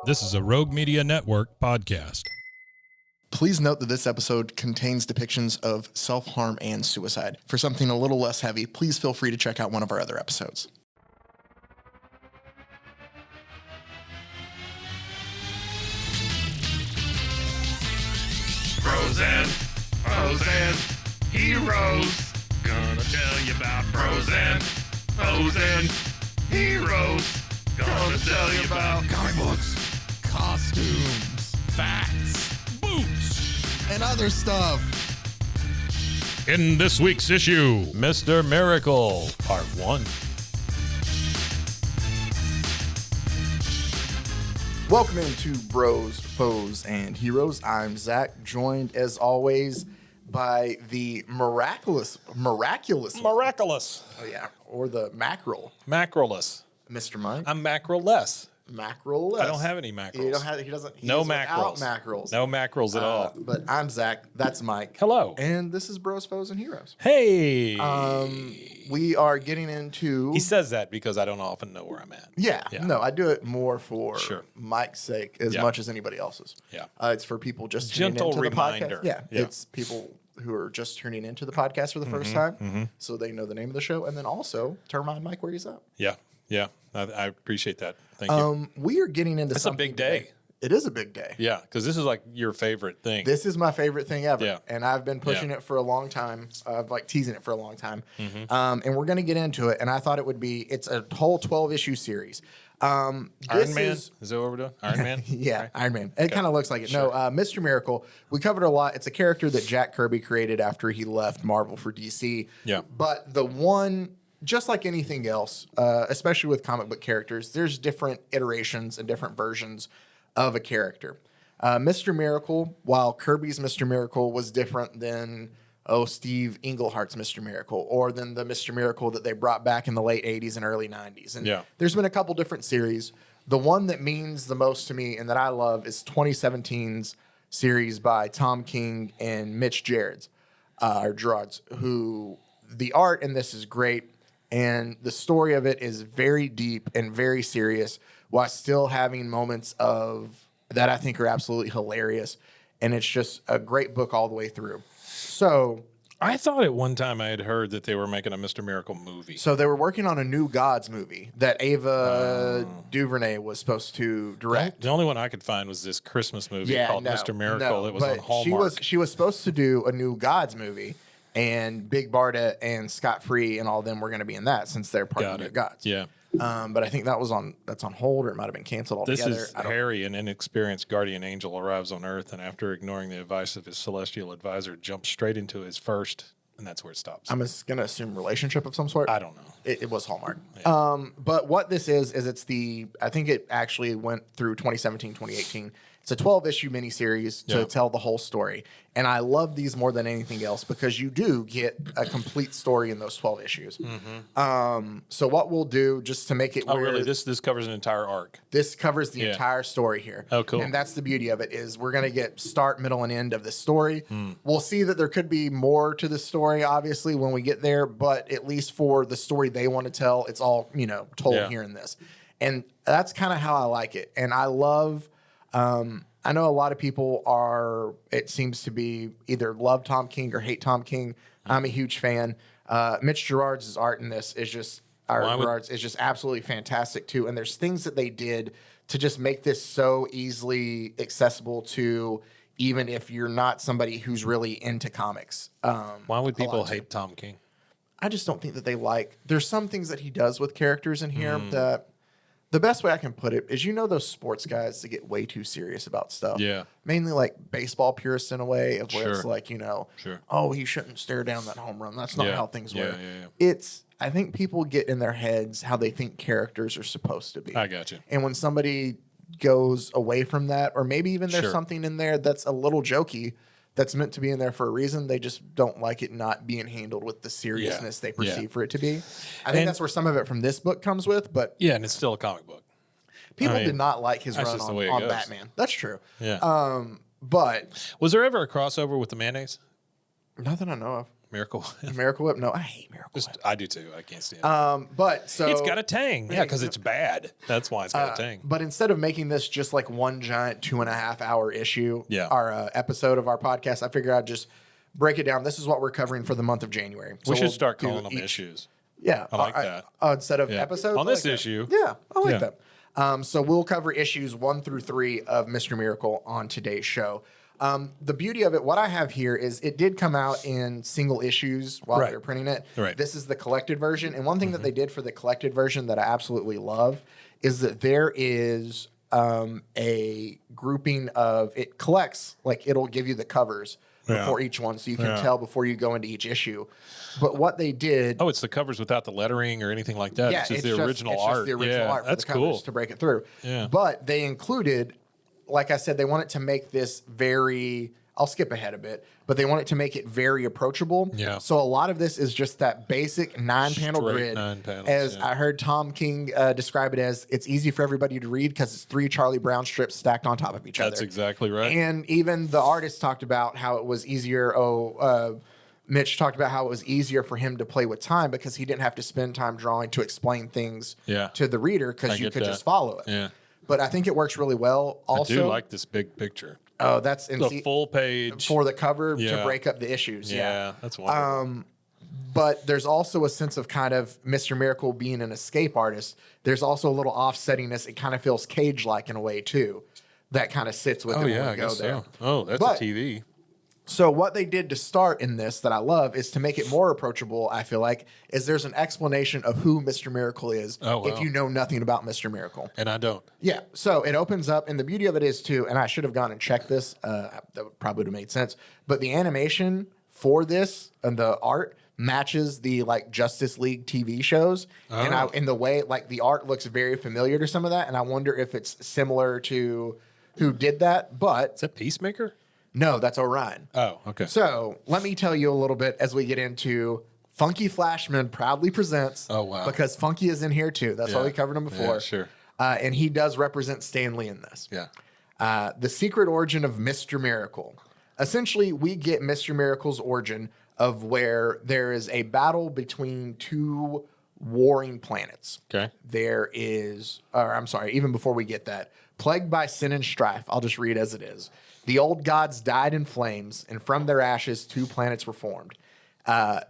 This is a Rogue Media Network podcast. Please note that this episode contains depictions of self-harm and suicide. For something a little less heavy, please feel free to check out one of our other episodes. Frozen, heroes. Gonna tell you about frozen heroes. Gonna tell you about comic books, costumes, facts, boots, and other stuff. In this week's issue, Mr. Miracle, Part 1. Welcome into Bros, Foes, and Heroes. I'm Zach, joined as always by the miraculous. Oh yeah, or the mackerel, Mackerelless. Mr. Mike. I'm mackerel-less. Mackerel. I don't have any mackerels. He don't have. He doesn't. He No is without mackerels. Mackerels. No mackerels at all. But I'm Zach. That's Mike. Hello. And this is Bros, Foes, and Heroes. Hey. We are getting into. He says that because I don't often know where I'm at. Yeah. Yeah. No, I do it more for Sure. Mike's sake as Yeah. much as anybody else's. Yeah. It's for people just tuning Gentle into reminder. the podcast. Yeah. Yeah. It's people who are just tuning into the podcast for the first time, so they know the name of the show, and then also to remind Mike where he's at. Yeah. Yeah. I appreciate that. Thank you. We are getting into It's a something big day. today. It is a big day. Yeah. Because this is like your favorite thing. This is my favorite thing ever. Yeah. And I've been pushing it for a long time. I've like teasing it for a long time. And we're going to get into it. And I thought it's a whole 12-issue series. Iron Man? Is that what we're doing? Iron Man? Yeah, Iron Man. It kind of looks like it. No, Mr. Miracle, we covered a lot. It's a character that Jack Kirby created after he left Marvel for DC. Yeah. But the one, just like anything else, especially with comic book characters, there's different iterations and different versions of a character. Mr. Miracle, while Kirby's Mr. Miracle was different than, Steve Englehart's Mr. Miracle, or than the Mr. Miracle that they brought back in the late 80s and early 90s. And there's been a couple different series. The one that means the most to me and that I love is 2017's series by Tom King and Mitch Gerads, who the art in this is great. And the story of it is very deep and very serious while still having moments of that I think are absolutely hilarious. And it's just a great book all the way through. So I thought at one time I had heard that they were making a Mr. Miracle movie. So they were working on a new Gods movie that Ava DuVernay was supposed to direct. The only one I could find was this Christmas movie called Mr. Miracle. It was on Hallmark. She was supposed to do a new Gods movie, and Big Barda and Scott Free and all of them were going to be in that since they're part of the new Gods. Yeah. But I think that's on hold, or it might have been canceled altogether. This is Harry, an inexperienced guardian angel, arrives on Earth, and after ignoring the advice of his celestial advisor, jumps straight into his first, and that's where it stops. I'm just going to assume relationship of some sort. I don't know. It was Hallmark. Yeah. But what this is I think it actually went through 2017, 2018. It's a 12-issue miniseries to tell the whole story. And I love these more than anything else because you do get a complete story in those 12 issues. So what we'll do, just to make it really? This covers an entire arc. This covers the entire story here. Oh, cool. And that's the beauty of it, is we're going to get start, middle, and end of the story. We'll see that there could be more to the story, obviously, when we get there. But at least for the story they want to tell, it's all, told here in this. And that's kind of how I like it. And I love... I know a lot of people it seems to be either love Tom King or hate Tom King. I'm a huge fan. Mitch Gerads' art in this is just absolutely fantastic too. And there's things that they did to just make this so easily accessible to even if you're not somebody who's really into comics. Why would people hate Tom King? I just don't think that there's some things that he does with characters in here that... The best way I can put it is, those sports guys that get way too serious about stuff. Yeah. Mainly like baseball purists in a way of where it's like, Sure. oh, he shouldn't stare down that home run. That's not how things work. Yeah. I think people get in their heads how they think characters are supposed to be. I got you. And when somebody goes away from that, or maybe even there's something in there that's a little jokey, that's meant to be in there for a reason. They just don't like it not being handled with the seriousness they perceive for it to be. I think that's where some of it from this book comes with. But yeah, and it's still a comic book. People did not like his run on goes. Batman. That's true. Yeah. But was there ever a crossover with the mayonnaise? Not that I know of. Miracle. Miracle Whip? No, I hate Miracle Whip. I do too. I can't stand it. But so It's got a tang. Yeah, because it's bad. That's why it's got a tang. But instead of making this just like one giant 2.5 hour issue, our episode of our podcast, I figured I'd just break it down. This is what we're covering for the month of January. So we should start calling them issues. Yeah. I like that. Instead of episodes? On this issue. Yeah, I like that. So we'll cover issues 1 through 3 of Mr. Miracle on today's show. The beauty of it, what I have here is it did come out in single issues while they were printing it. Right. This is the collected version. And one thing that they did for the collected version that I absolutely love is that there is a grouping of, it collects, like it'll give you the covers before each one so you can tell before you go into each issue. But what they did... Oh, it's the covers without the lettering or anything like that. It's just the original art. Just the original art for that's the covers to break it through. Yeah. But they included, like I said, they wanted to make this very... I'll skip ahead a bit, but they want it to make it very approachable. Yeah. So a lot of this is just that basic 9-panel grid. 9 panels, as I heard Tom King describe it as, it's easy for everybody to read because it's 3 Charlie Brown strips stacked on top of each other. That's exactly right. And even the artist talked about how it was easier. Mitch talked about how it was easier for him to play with time because he didn't have to spend time drawing to explain things to the reader because you could just follow it. Yeah. But I think it works really well. Also, I do like this big picture. Oh, that's the full page for the cover to break up the issues. Yeah, that's wonderful. But there's also a sense of kind of Mr. Miracle being an escape artist. There's also a little offsettingness. It kind of feels Cage-like in a way too. That kind of sits with him when we go there. So. Oh, that's a TV. So what they did to start in this that I love is to make it more approachable, I feel like, is there's an explanation of who Mr. Miracle is if you know nothing about Mr. Miracle. And I don't. Yeah. So it opens up, and the beauty of it is, too, and I should have gone and checked this. That probably would have made sense. But the animation for this and the art matches the, like, Justice League TV shows. And in the way, like, the art looks very familiar to some of that, and I wonder if it's similar to who did that. But... Is that Peacemaker? No, that's Orion. Oh, okay. So let me tell you a little bit as we get into Funky Flashman proudly presents. Oh, wow. Because Funky is in here too. That's why we covered him before. Yeah, sure. And he does represent Stan Lee in this. Yeah. The secret origin of Mr. Miracle. Essentially, we get Mr. Miracle's origin of where there is a battle between 2 warring planets. Okay. There is, or I'm sorry, even before we get that, plagued by sin and strife. I'll just read as it is. The old gods died in flames, and from their ashes, 2 planets were formed.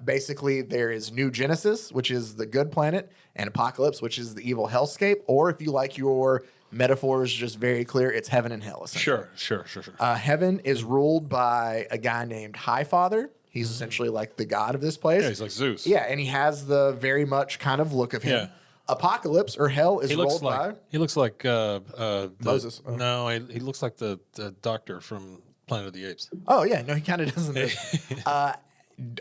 Basically, there is New Genesis, which is the good planet, and Apocalypse, which is the evil hellscape. Or if you like your metaphors just very clear, it's heaven and hell. Sure. Heaven is ruled by a guy named High Father. He's essentially like the god of this place. Yeah, he's like Zeus. Yeah, and he has the very much kind of look of him. Yeah. Apocalypse or hell is rolled by. He looks like Moses. No, he looks like the doctor from Planet of the Apes. Oh yeah, no, he kind of doesn't.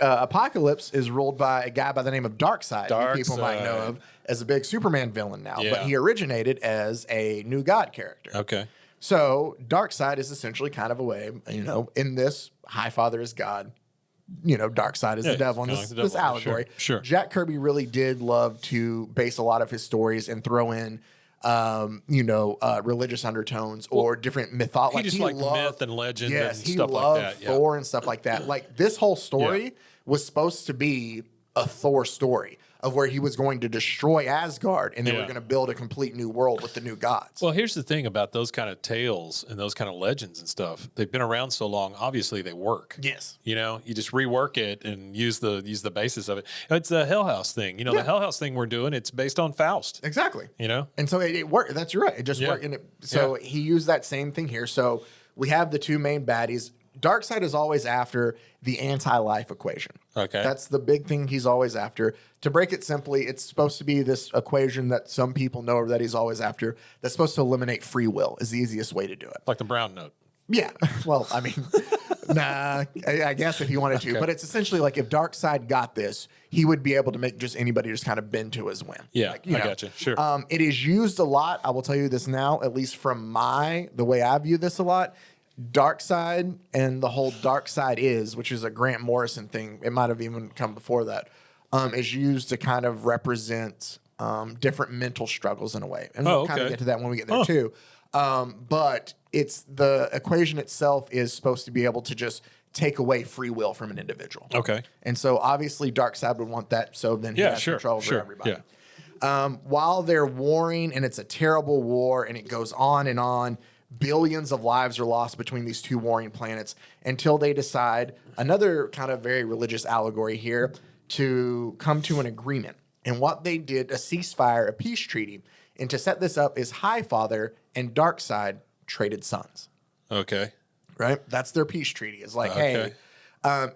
Apocalypse is ruled by a guy by the name of Darkseid, who people might know of as a big Superman villain now, but he originated as a new god character. Okay. So Darkseid is essentially kind of a way, in this, High Father is God. Darkseid is the devil in this allegory. Sure. Jack Kirby really did love to base a lot of his stories and throw in, religious undertones or different mythology. He just liked myth and legend and stuff like that. Yes, he loved Thor and stuff like that. Like this whole story was supposed to be a Thor story of where he was going to destroy Asgard and they were going to build a complete new world with the new gods. Well, here's the thing about those kind of tales and those kind of legends and stuff. They've been around so long. Obviously, they work. Yes. You just rework it and use the basis of it. It's the Hell House thing. The Hell House thing we're doing, it's based on Faust. Exactly. And so it worked. That's right. It just worked. And so he used that same thing here. So we have the 2 main baddies. Darkseid is always after the anti-life equation. Okay. That's the big thing he's always after. To break it simply, it's supposed to be this equation that some people know that he's always after that's supposed to eliminate free will is the easiest way to do it. Like the brown note. Yeah. Well, I mean, I guess if you wanted to. But it's essentially like if Darkseid got this, he would be able to make just anybody just kind of bend to his whim. Yeah, I gotcha. Sure. It is used a lot. I will tell you this now, at least from the way I view this a lot. Darkseid and the whole Darkseid is, which is a Grant Morrison thing. It might have even come before that. Is used to kind of represent different mental struggles in a way. And we'll kind of get to that when we get there too. But it's the equation itself is supposed to be able to just take away free will from an individual. Okay. And so obviously Darkseid would want that. So then he has control over everybody. Yeah. While they're warring, and it's a terrible war, and it goes on and on, billions of lives are lost between these two warring planets until they decide, another kind of very religious allegory here, to come to an agreement. And what they did, a ceasefire, a peace treaty. And to set this up is Highfather and Darkseid traded sons. Okay. Right? That's their peace treaty. It's like, hey,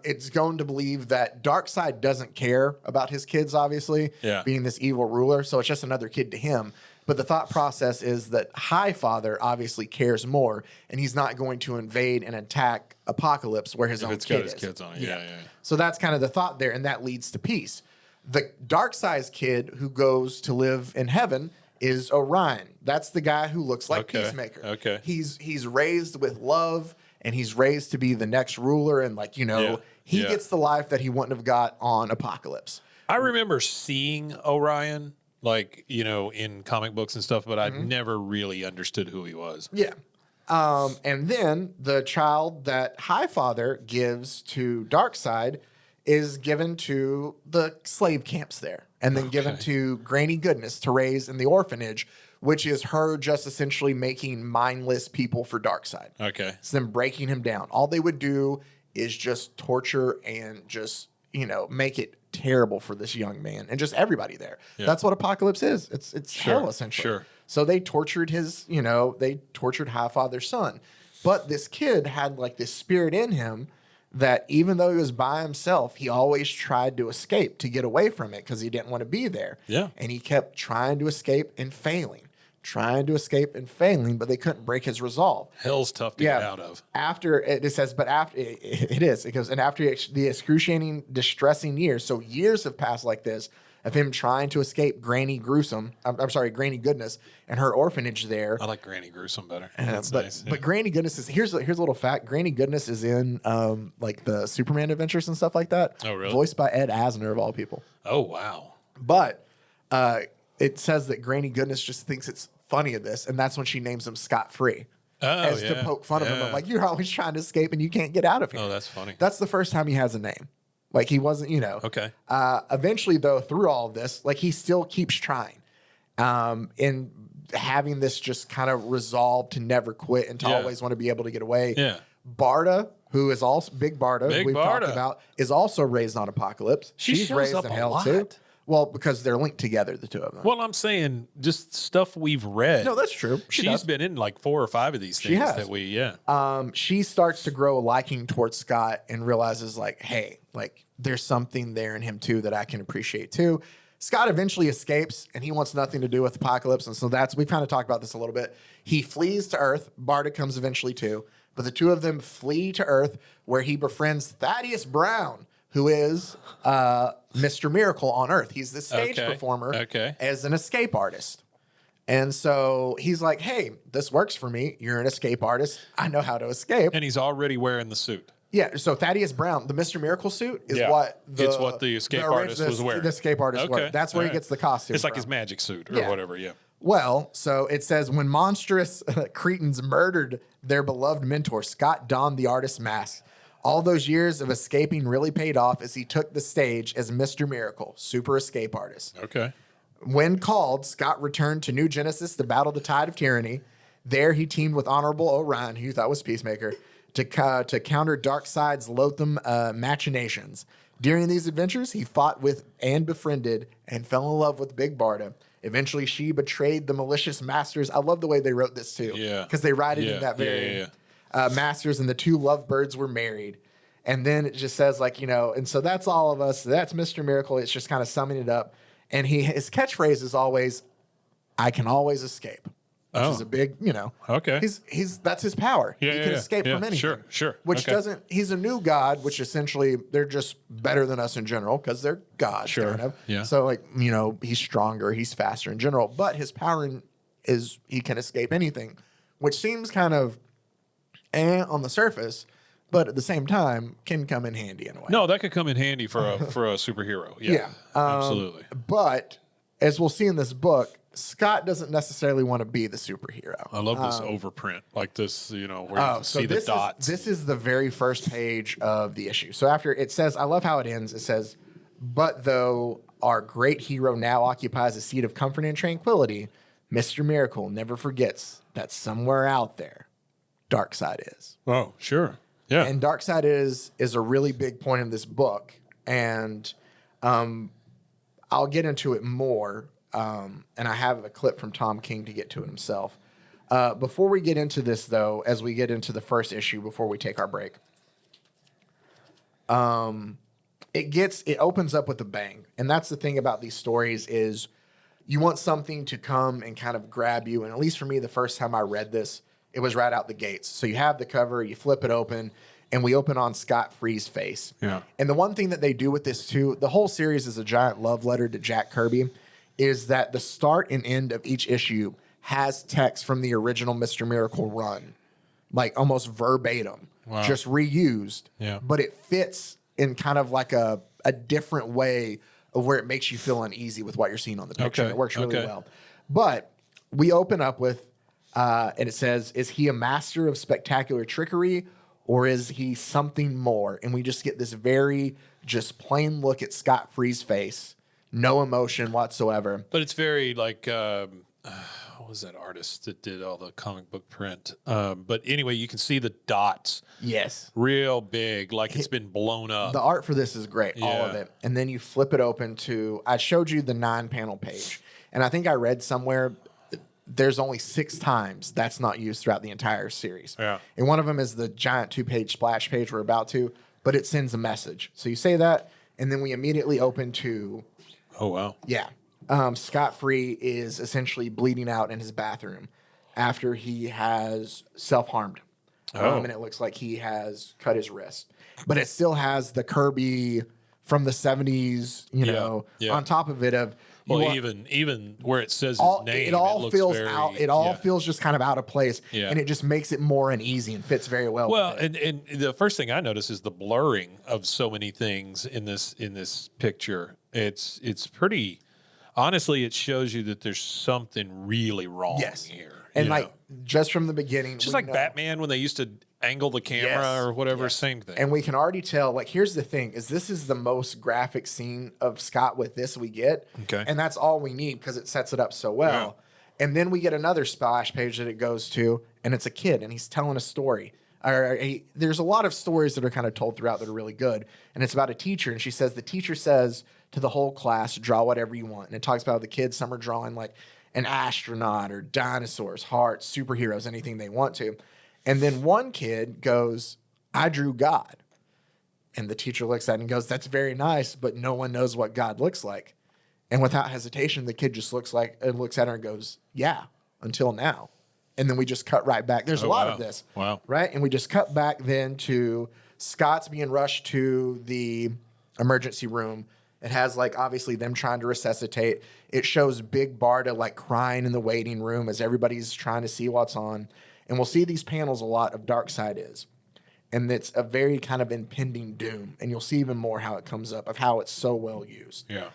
it's going to believe that Darkseid doesn't care about his kids, obviously, being this evil ruler. So it's just another kid to him. But the thought process is that Highfather obviously cares more, and he's not going to invade and attack Apocalypse where his own kid is. Kids on it. Yeah. So that's kind of the thought there, and that leads to peace. The Darkseid's kid who goes to live in heaven is Orion. That's the guy who looks like Peacemaker. Okay. He's raised with love, and he's raised to be the next ruler, and he gets the life that he wouldn't have got on Apocalypse. I remember seeing Orion, in comic books and stuff, but I never really understood who he was. Yeah. And then the child that Highfather gives to Darkseid is given to the slave camps there, and then given to Granny Goodness to raise in the orphanage, which is her just essentially making mindless people for Darkseid. Okay. It's them breaking him down. All they would do is just torture and just, make it terrible for this young man and just everybody there. Yeah. That's what Apocalypse is. It's hell, essentially. Sure. So they tortured they tortured Highfather's son. But this kid had this spirit in him that even though he was by himself, he always tried to escape, to get away from it, because he didn't want to be there. Yeah. And he kept trying to escape and failing, but they couldn't break his resolve. Hell's tough to get out of. After it says, but after it is, it goes, and after the excruciating, distressing years, so years have passed like this, of him trying to escape Granny Gruesome, Granny Goodness, and her orphanage there. I like Granny Gruesome better. That's nice. But Granny Goodness is, here's a little fact. Granny Goodness is in the Superman adventures and stuff like that. Oh, really? Voiced by Ed Asner of all people. Oh, wow. But it says that Granny Goodness just thinks it's funny of this, and that's when she names him Scott Free. To poke fun of him. I'm like, you're always trying to escape and you can't get out of here. Oh, that's funny. That's the first time he has a name. He wasn't, Okay. Eventually, though, through all of this, he still keeps trying. And having this just kind of resolve to never quit and to always want to be able to get away. Yeah. Barda, who is also Big Barda, we've talked about, is also raised on Apocalypse. She's shows raised up in a hell lot. too. Well, because they're linked together, the two of them. Well, I'm saying just stuff we've read. No, that's true. She's been in 4 or 5 of these things that we, she starts to grow a liking towards Scott and realizes hey, there's something there in him too that I can appreciate too. Scott eventually escapes and he wants nothing to do with Apocalypse. And so we've kind of talked about this a little bit. He flees to Earth. Barda comes eventually too. But the two of them flee to Earth where he befriends Thaddeus Brown, who is Mr. Miracle on Earth. He's the stage performer as an escape artist. And so he's like, hey, this works for me. You're an escape artist. I know how to escape. And he's already wearing the suit. Yeah, so Thaddeus Brown, the Mr. Miracle suit is what the escape artist was wearing. The escape artist wore. That's where he gets the costume. It's like from. his magic suit or whatever, Well, so it says, when monstrous Cretans murdered their beloved mentor, Scott donned the artist's mask. All those years of escaping really paid off as he took the stage as Mr. Miracle, super escape artist. Okay. When called, Scott returned to New Genesis to battle the tide of tyranny. There he teamed with Honorable Orion, who you thought was Peacemaker, to counter Darkseid's loathsome machinations. During these adventures, he fought with and befriended and fell in love with Big Barda. Eventually, she betrayed the malicious masters. I love the way they wrote this, too. Yeah. Because they write it in that very... masters, and the two lovebirds were married. And then it just says and so that's all of us. That's Mr. Miracle. It's just kind of summing it up. And his catchphrase is always, I can always escape. Which is a big, Okay. That's his power. Yeah, he can escape from anything. Sure. Which doesn't, he's a new god, which essentially they're just better than us in general because they're gods. Sure. Kind of. Yeah. So he's stronger, he's faster in general, but his power is he can escape anything, which seems kind of on the surface, but at the same time can come in handy in a way. No, that could come in handy for a superhero. Yeah, absolutely. But as we'll see in this book, Scott doesn't necessarily want to be the superhero. I love this overprint, like this, where you can see the dots. This is the very first page of the issue. So after it says, I love how it ends. It says, but though our great hero now occupies a seat of comfort and tranquility, Mr. Miracle never forgets that somewhere out there, Darkseid is. Oh, sure. Yeah. And Darkseid is a really big point in this book. And I'll get into it more. And I have a clip from Tom King to get to it himself. Before we get into this, though, as we get into the first issue, before we take our break, it opens up with a bang. And that's the thing about these stories is you want something to come and kind of grab you. And at least for me, the first time I read this, it was right out the gates. So you have the cover, you flip it open, and we open on Scott Free's face. Yeah. And the one thing that they do with this, too, the whole series is a giant love letter to Jack Kirby, is that the start and end of each issue has text from the original Mr. Miracle run, like almost verbatim, just reused. Yeah. But it fits in kind of like a different way of where it makes you feel uneasy with what you're seeing on the picture. Okay. And it works really well. But we open up with, and it says, is he a master of spectacular trickery or is he something more? And we just get this very just plain look at Scott Free's face. No emotion whatsoever. But it's very like, what was that artist that did all the comic book print? But anyway, you can see the dots. Yes. Real big, like it's been blown up. The art for this is great, all of it. And then you flip it open to, I showed you the 9-panel page. And I think I read somewhere there's only 6 times that's not used throughout the entire series. Yeah. And one of them is the giant 2-page splash page we're about to, but it sends a message. So you say that, and then we immediately open to... Oh, wow. Yeah. Scott Free is essentially bleeding out in his bathroom after he has self-harmed. And it looks like he has cut his wrist. But it still has the Kirby from the 70s, on top of it of... Well, even where it says his name, it all feels very, out. It all feels just kind of out of place, and it just makes it more uneasy and fits very well. Well, and the first thing I notice is the blurring of so many things in this picture. It's pretty. Honestly, it shows you that there's something really wrong here. And just from the beginning, just like Batman when they used to angle the camera or whatever, same thing. And we can already tell, like, here's the thing, is this is the most graphic scene of Scott with this we get. Okay. And that's all we need because it sets it up so well. Yeah. And then we get another splash page that it goes to, and it's a kid, and he's telling a story. There's a lot of stories that are kind of told throughout that are really good. And it's about a teacher, and she says, the teacher says to the whole class, draw whatever you want. And it talks about the kids, some are drawing like an astronaut or dinosaurs, hearts, superheroes, anything they want to. And then one kid goes, I drew God. And the teacher looks at it and goes, that's very nice, but no one knows what God looks like. And without hesitation, the kid just looks at her and goes, yeah, until now. And then we just cut right back. There's a lot of this. Wow. Right? And we just cut back then to Scott's being rushed to the emergency room. It has, like, obviously them trying to resuscitate. It shows Big Barda, like, crying in the waiting room as everybody's trying to see what's on. And we'll see these panels a lot of Darkseid is. And it's a very kind of impending doom. And you'll see even more how it comes up, of how it's so well used. Yeah.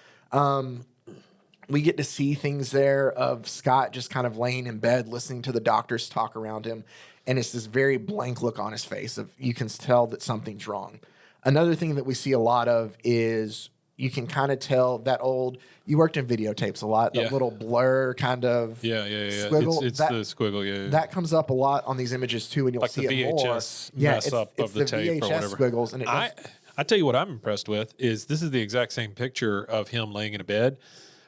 We get to see things there of Scott just kind of laying in bed, listening to the doctors talk around him. And it's this very blank look on his face of you can tell that something's wrong. Another thing that we see a lot of is you can kind of tell that you worked in videotapes a lot, that little blur kind of squiggle. It's the squiggle, yeah. That comes up a lot on these images too, and you'll like see the it more. VHS mess up of the tape VHS or whatever. Squiggles, and I tell you what I'm impressed with is this is the exact same picture of him laying in a bed,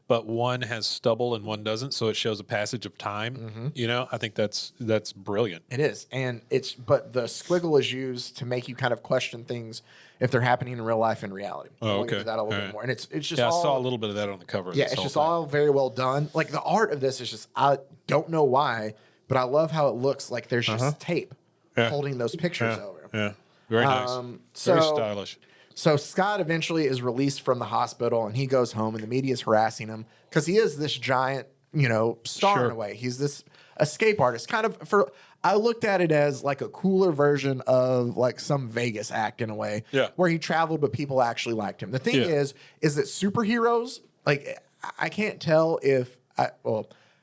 but one has stubble and one doesn't, so it shows a passage of time. Mm-hmm. I think that's brilliant. It is, but the squiggle is used to make you kind of question things if they're happening in real life and reality. Oh, okay. We'll that a little bit more, and it's just I saw a little bit of that on the cover. Yeah, it's just all very well done. Like the art of this is just, I don't know why, but I love how it looks like there's just tape holding those pictures over. Yeah, very nice. Very stylish. So Scott eventually is released from the hospital, and he goes home, and the media is harassing him because he is this giant, star in a way. He's this escape artist. Kind of I looked at it as like a cooler version of like some Vegas act in a way, where he traveled, but people actually liked him. The thing is that superheroes, like I can't tell if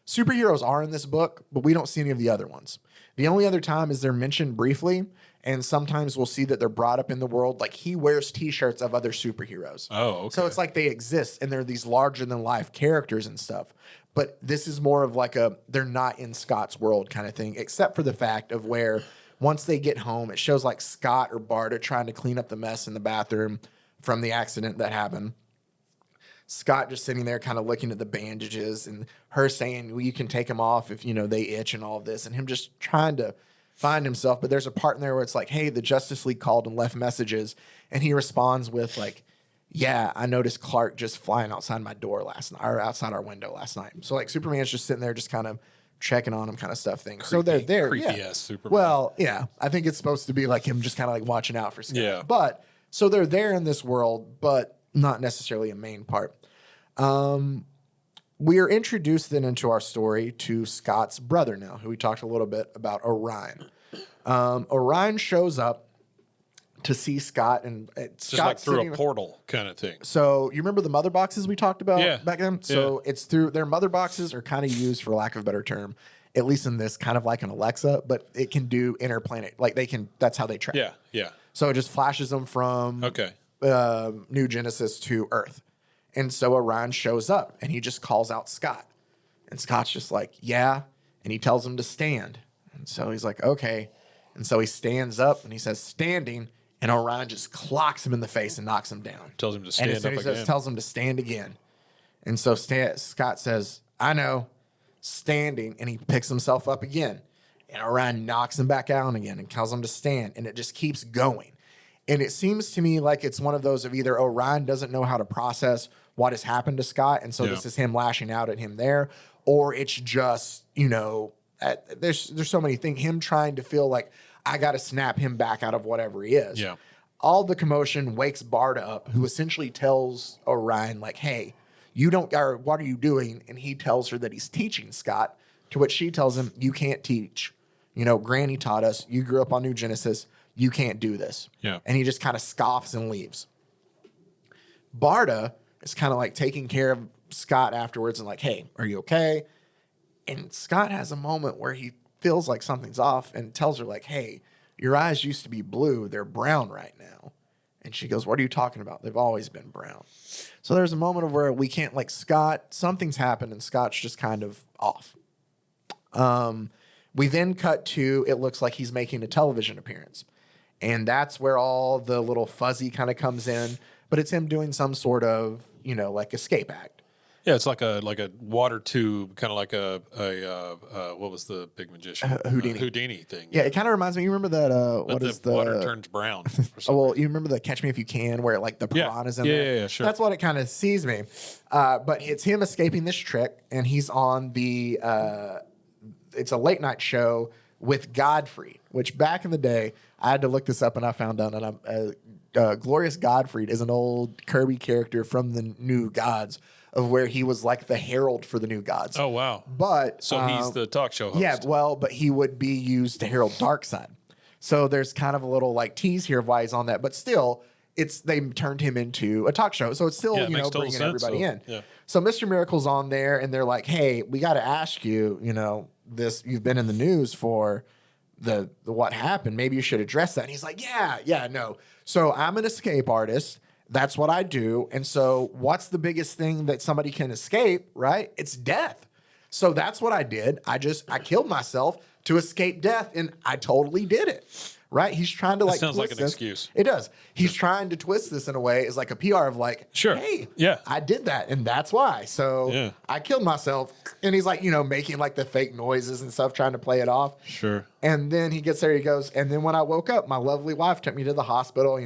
superheroes are in this book, but we don't see any of the other ones. The only other time is they're mentioned briefly, and sometimes we'll see that they're brought up in the world. Like he wears T-shirts of other superheroes. Oh, okay. So it's like they exist, and they're these larger than life characters and stuff. But this is more of like they're not in Scott's world kind of thing, except for the fact of where once they get home, it shows like Scott or Barda trying to clean up the mess in the bathroom from the accident that happened. Scott just sitting there kind of looking at the bandages and her saying, well, you can take them off if, they itch and all of this. And him just trying to find himself. But there's a part in there where it's like, hey, the Justice League called and left messages. And he responds with like, yeah, I noticed Clark just flying outside my door last night or outside our window last night. So like Superman's just sitting there just kind of checking on him kind of stuff thing. So they're there. Creepy ass Superman. Well, yeah, I think it's supposed to be like him just kind of like watching out for Scott. Yeah. But so they're there in this world, but not necessarily a main part. We are introduced then into our story to Scott's brother now, who we talked a little bit about, Orion. Orion shows up to see Scott, and just like through a portal kind of thing. So you remember the mother boxes we talked about back then? So Yeah. it's through their mother boxes are kind of used, for lack of a better term, at least in this, kind of like an Alexa, but it can do interplanet. Like that's how they track. Yeah, yeah. So it just flashes them from New Genesis to Earth. And so Orion shows up and he just calls out Scott. And Scott's just like, yeah. And he tells him to stand. And so he's like, okay. And so he stands up and he says, standing. And Orion just clocks him in the face and knocks him down. Tells him to stand up again. Tells him to stand again. And so Scott says, I know, standing. And he picks himself up again. And Orion knocks him back down again and tells him to stand. And it just keeps going. And it seems to me like it's one of those of either Orion doesn't know how to process what has happened to Scott, and so this is him lashing out at him there, or it's just, there's so many things, him trying to feel like I got to snap him back out of whatever he is. Yeah. All the commotion wakes Barda up, who essentially tells Orion, like, hey, what are you doing? And he tells her that he's teaching Scott, to which she tells him, you can't teach. Granny taught us, you grew up on New Genesis, you can't do this. Yeah. And he just kind of scoffs and leaves. Barda is kind of like taking care of Scott afterwards and like, hey, are you okay? And Scott has a moment where he feels like something's off and tells her like, hey, your eyes used to be blue. They're brown right now. And she goes, what are you talking about? They've always been brown. So there's a moment of where we can't, like, Scott, something's happened and Scott's just kind of off. We then cut to, it looks like he's making a television appearance. And that's where all the little fuzzy kind of comes in. But it's him doing some sort of, like escape act. Yeah, it's like a water tube, kind of like a what was the big magician? Houdini thing. Yeah, it kind of reminds me. You remember that? What is the water turns brown? You remember the Catch Me If You Can, where like the piranhas in there? Yeah, sure. That's what it kind of sees me. But it's him escaping this trick, and he's on the. It's a late night show with Godfrey, which back in the day I had to look this up, and I found out that Glorious Godfrey is an old Kirby character from the New Gods, of where he was like the herald for the New Gods. Oh, wow. But so he's the talk show host. Yeah, well, but he would be used to herald Darkseid. So there's kind of a little like tease here of why he's on that, but still, they turned him into a talk show. So it's still, bringing everybody in. Yeah. So Mr. Miracle's on there, and they're like, hey, we got to ask you, this, you've been in the news for the what happened. Maybe you should address that. And he's like, yeah, no. So I'm an escape artist. That's what I do. And so what's the biggest thing that somebody can escape, right? It's death. So that's what I did. I killed myself to escape death, and I totally did it. Right? He's trying to like. That sounds like an excuse. It does. He's trying to twist this in a way as like a PR of like, sure, hey, yeah, I did that, and that's why. So I killed myself, and he's like, making like the fake noises and stuff, trying to play it off. Sure. And then he gets there. He goes, and then when I woke up, my lovely wife took me to the hospital.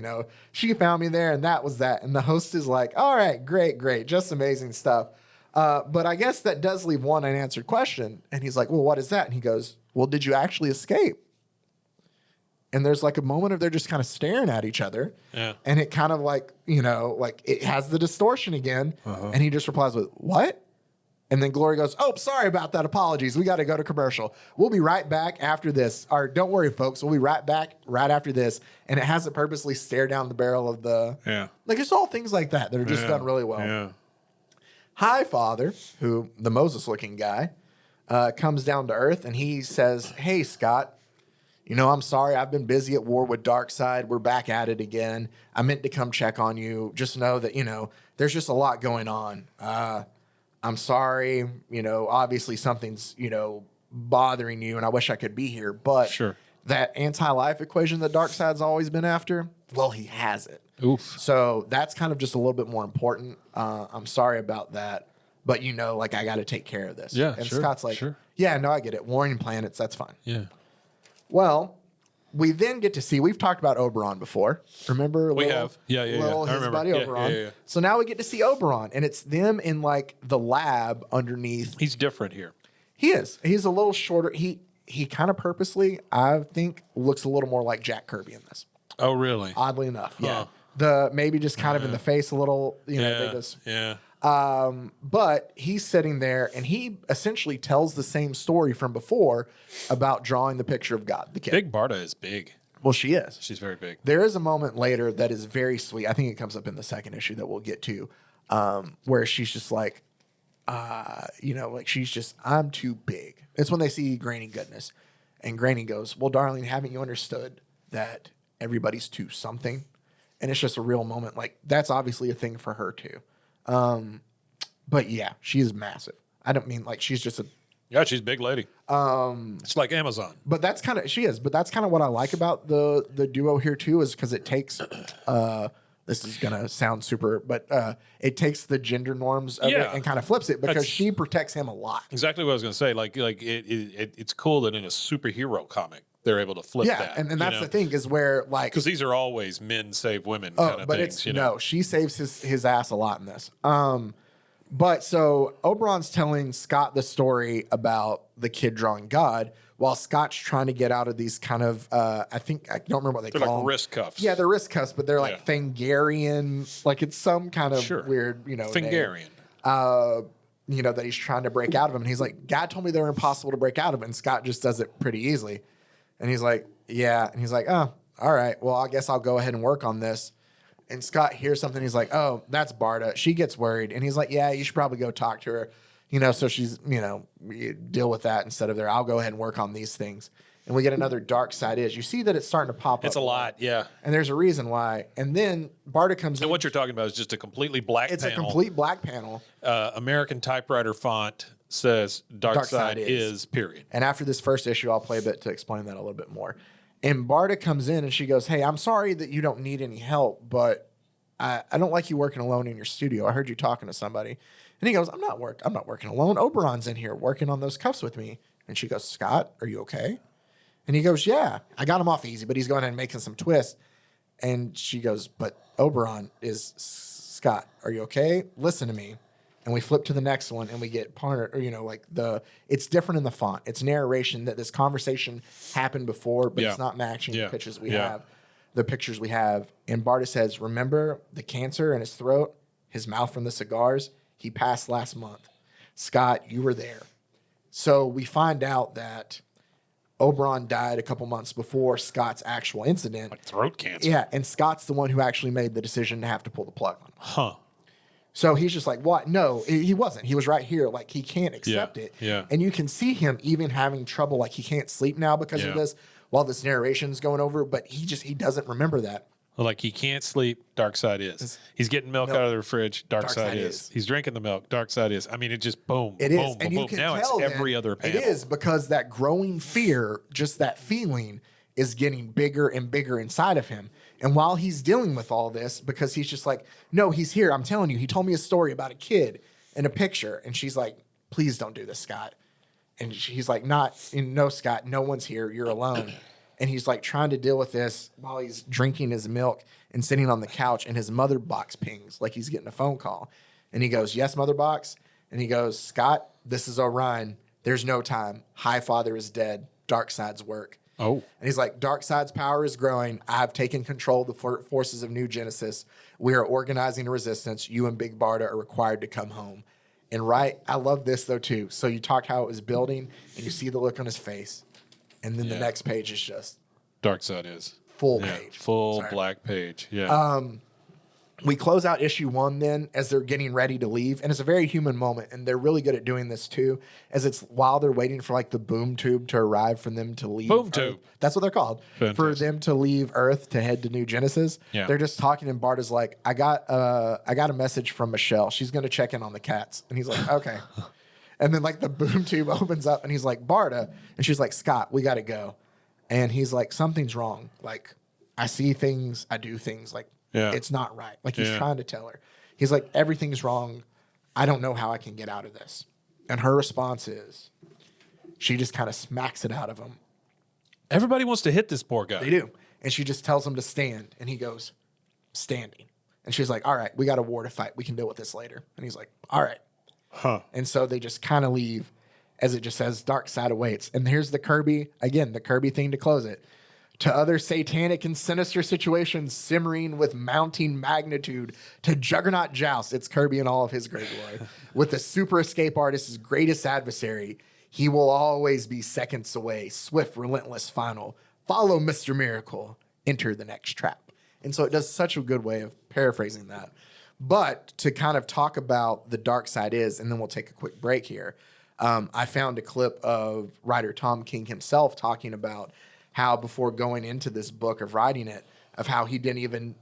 She found me there, and that was that. And the host is like, all right, great, just amazing stuff. But I guess that does leave one unanswered question. And he's like, well, what is that? And he goes, well, did you actually escape? And there's like a moment of they're just kind of staring at each other. Yeah. And it kind of like, like it has the distortion again. And he just replies with, what? And then Glory goes, oh, sorry about that. Apologies. We got to go to commercial. We'll be right back after this. Or don't worry, folks. We'll be right back right after this. And it has it purposely stare down the barrel of the. Yeah. Like it's all things like that are just done really well. Yeah. Hi, Father, who the Moses looking guy, comes down to Earth, and he says, "Hey, Scott, I'm sorry. I've been busy at war with Darkseid. We're back at it again. I meant to come check on you. Just know that, there's just a lot going on. I'm sorry. Obviously something's, bothering you, and I wish I could be here. But Sure. that anti-life equation that Darkseid's always been after, well, he has it. Oof. So that's kind of just a little bit more important. I'm sorry about that. But, I got to take care of this." Yeah, and sure, Scott's like, sure. "Yeah, no, I get it. Warring planets, that's fine." Yeah. Well, we then get to see, we've talked about Oberon before. Remember? We have. Yeah. Little, I his remember. buddy Yeah, Oberon. yeah. So now we get to see Oberon, and it's them in like the lab underneath. He's different here. He is. He's a little shorter. He kind of purposely, I think, looks a little more like Jack Kirby in this. Oh, really? Oddly enough. Yeah. Huh. Maybe just kind of in the face a little, they just. Yeah. But he's sitting there, and he essentially tells the same story from before about drawing the picture of God, the kid. Big Barda is big. Well, she is. She's very big. There is a moment later that is very sweet. I think it comes up in the second issue that we'll get to, where she's just like, she's just, "I'm too big." It's when they see Granny Goodness. And Granny goes, "Well, darling, haven't you understood that everybody's too something?" And it's just a real moment. Like, that's obviously a thing for her too. But yeah, she is massive. I don't mean like she's just a. Yeah, she's a big lady. It's like Amazon. But that's kind of she is. But that's kind of what I like about the duo here too, is because it takes. This is gonna sound super, but it takes the gender norms of it and kind of flips it because she protects him a lot. Exactly what I was gonna say. Like it's cool that in a superhero comic they're able to flip that. And that's the thing is where like because these are always men save women kind of but things. It's no, she saves his ass a lot in this. But so Oberon's telling Scott the story about the kid drawing God, while Scott's trying to get out of these kind of I don't remember what they're call like them. wrist cuffs. Yeah, they're wrist cuffs, but they're like Fangarian, like it's some kind of weird, Fangarian. name, that he's trying to break out of him. And he's like, "God told me they were impossible to break out of." And Scott just does it pretty easily. And he's like, "Yeah." And he's like, "Oh, all right. Well, I guess I'll go ahead and work on this." And Scott hears something. He's like, "Oh, that's Barda." She gets worried. And he's like, "Yeah, you should probably go talk to her. So she's, you deal with that instead of there. I'll go ahead and work on these things." And we get another Darkseid is. You see that it's starting to pop up. It's a lot, yeah. And there's a reason why. And then Barda comes in. And what you're talking about is just a completely black panel. It's a complete black panel. American typewriter font says Darkseid is, period. And after this first issue, I'll play a bit to explain that a little bit more. And Barda comes in and she goes, "Hey, I'm sorry that you don't need any help, but I don't like you working alone in your studio. I heard you talking to somebody." And he goes, I'm not working alone. Oberon's in here working on those cuffs with me." And she goes, "Scott, are you okay?" And he goes, "Yeah, I got him off easy, but he's going and making some twists." And she goes, "But Oberon is Scott. Are you okay? Listen to me." And we flip to the next one and we get it's different in the font. It's narration that this conversation happened before, but it's not matching the pictures we have. The pictures we have. And Barda says, "Remember the cancer in his throat, his mouth from the cigars? He passed last month. Scott, you were there." So we find out that Oberon died a couple months before Scott's actual incident. Like throat cancer. Yeah, and Scott's the one who actually made the decision to have to pull the plug on him. Huh. So he's just like, "What? No, he wasn't. He was right here. Like, he can't accept it." Yeah. And you can see him even having trouble. Like, he can't sleep now because of this while this narration's going over, but he doesn't remember that. Like he can't sleep, Darkseid is. He's getting milk out of the fridge, Darkseid is. He's drinking the milk, Darkseid is. I mean, it just boom, It boom, is. boom, And you boom. can Now tell it's every then, other panel. It is because that growing fear, just that feeling, is getting bigger and bigger inside of him. And while he's dealing with all this, because he's just like, "No, he's here. I'm telling you. He told me a story about a kid and a picture." And she's like, "Please don't do this, Scott." And he's like, "No, Scott, no one's here. You're alone." And he's like trying to deal with this while he's drinking his milk and sitting on the couch, and his mother box pings like he's getting a phone call. And he goes, "Yes, mother box." And he goes, "Scott, this is Orion. There's no time. High Father is dead. Darkseid's work." Oh. And he's like, "Darkseid's power is growing. I've taken control of the forces of New Genesis. We are organizing a resistance. You and Big Barda are required to come home." And I love this though too. So you talked how it was building, and you see the look on his face. And then the next page is just Darkseid is full page. Full black page. Yeah. we close out issue 1 then as they're getting ready to leave. And it's a very human moment. And they're really good at doing this too, as it's while they're waiting for like the boom tube to arrive for them to leave. Boom tube. That's what they're called. Fantastic. For them to leave Earth to head to New Genesis. Yeah. They're just talking and Bart is like, I got a message from Michelle. She's going to check in on the cats. And he's like, okay. And then like the boom tube opens up and he's like, Barda. And she's like, Scott, we got to go. And he's like, something's wrong. Like, I see things, I do things. Like, it's not right. Like, he's trying to tell her. He's like, everything's wrong. I don't know how I can get out of this. And her response is, she just kind of smacks it out of him. Everybody wants to hit this poor guy. They do. And she just tells him to stand. And he goes, standing. And she's like, all right, we got a war to fight. We can deal with this later. And he's like, all right. Huh. And so they just kind of leave as it just says dark side awaits. And here's the Kirby, again, the Kirby thing to close it. To other satanic and sinister situations simmering with mounting magnitude, to juggernaut joust, it's Kirby in all of his great glory. With the super escape artist's greatest adversary, he will always be seconds away, swift, relentless, final. Follow Mr. Miracle, enter the next trap. And so it does such a good way of paraphrasing that. But to kind of talk about the dark side is, and then we'll take a quick break here, I found a clip of writer Tom King himself talking about how before going into this book of writing it, of how he didn't even,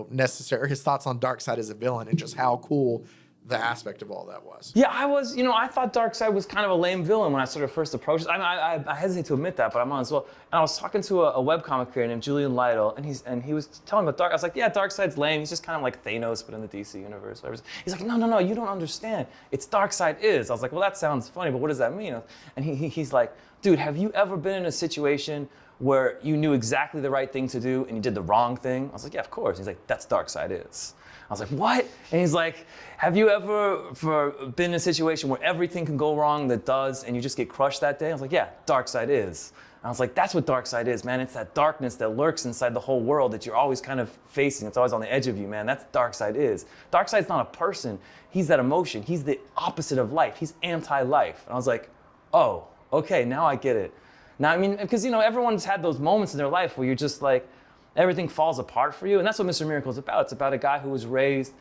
necessarily, his thoughts on Darkseid as a villain and just how cool the aspect of all that was. Yeah, I thought Darkseid was kind of a lame villain when I sort of first approached it. I hesitate to admit that, but I'm on as well. And I was talking to a webcomic creator named Julian Lytle, and he was telling me about Dark. I was like, yeah, Darkseid's lame. He's just kind of like Thanos, but in the DC universe. He's like, no, you don't understand. It's Darkseid is. I was like, well, that sounds funny, but what does that mean? And he's like, dude, have you ever been in a situation where you knew exactly the right thing to do and you did the wrong thing? I was like, yeah, of course. He's like, that's Darkseid is. I was like, what? And he's like, have you ever been in a situation where everything can go wrong that does and you just get crushed that day? I was like, yeah, Darkseid is. And I was like, that's what Darkseid is, man. It's that darkness that lurks inside the whole world that you're always kind of facing. It's always on the edge of you, man. That's Darkseid is. Darkseid's not a person. He's that emotion. He's the opposite of life. He's anti-life. And I was like, oh, okay, now I get it. Now, I mean, because, everyone's had those moments in their life where you're just like, everything falls apart for you. And that's what Mr. Miracle is about. It's about a guy who was raised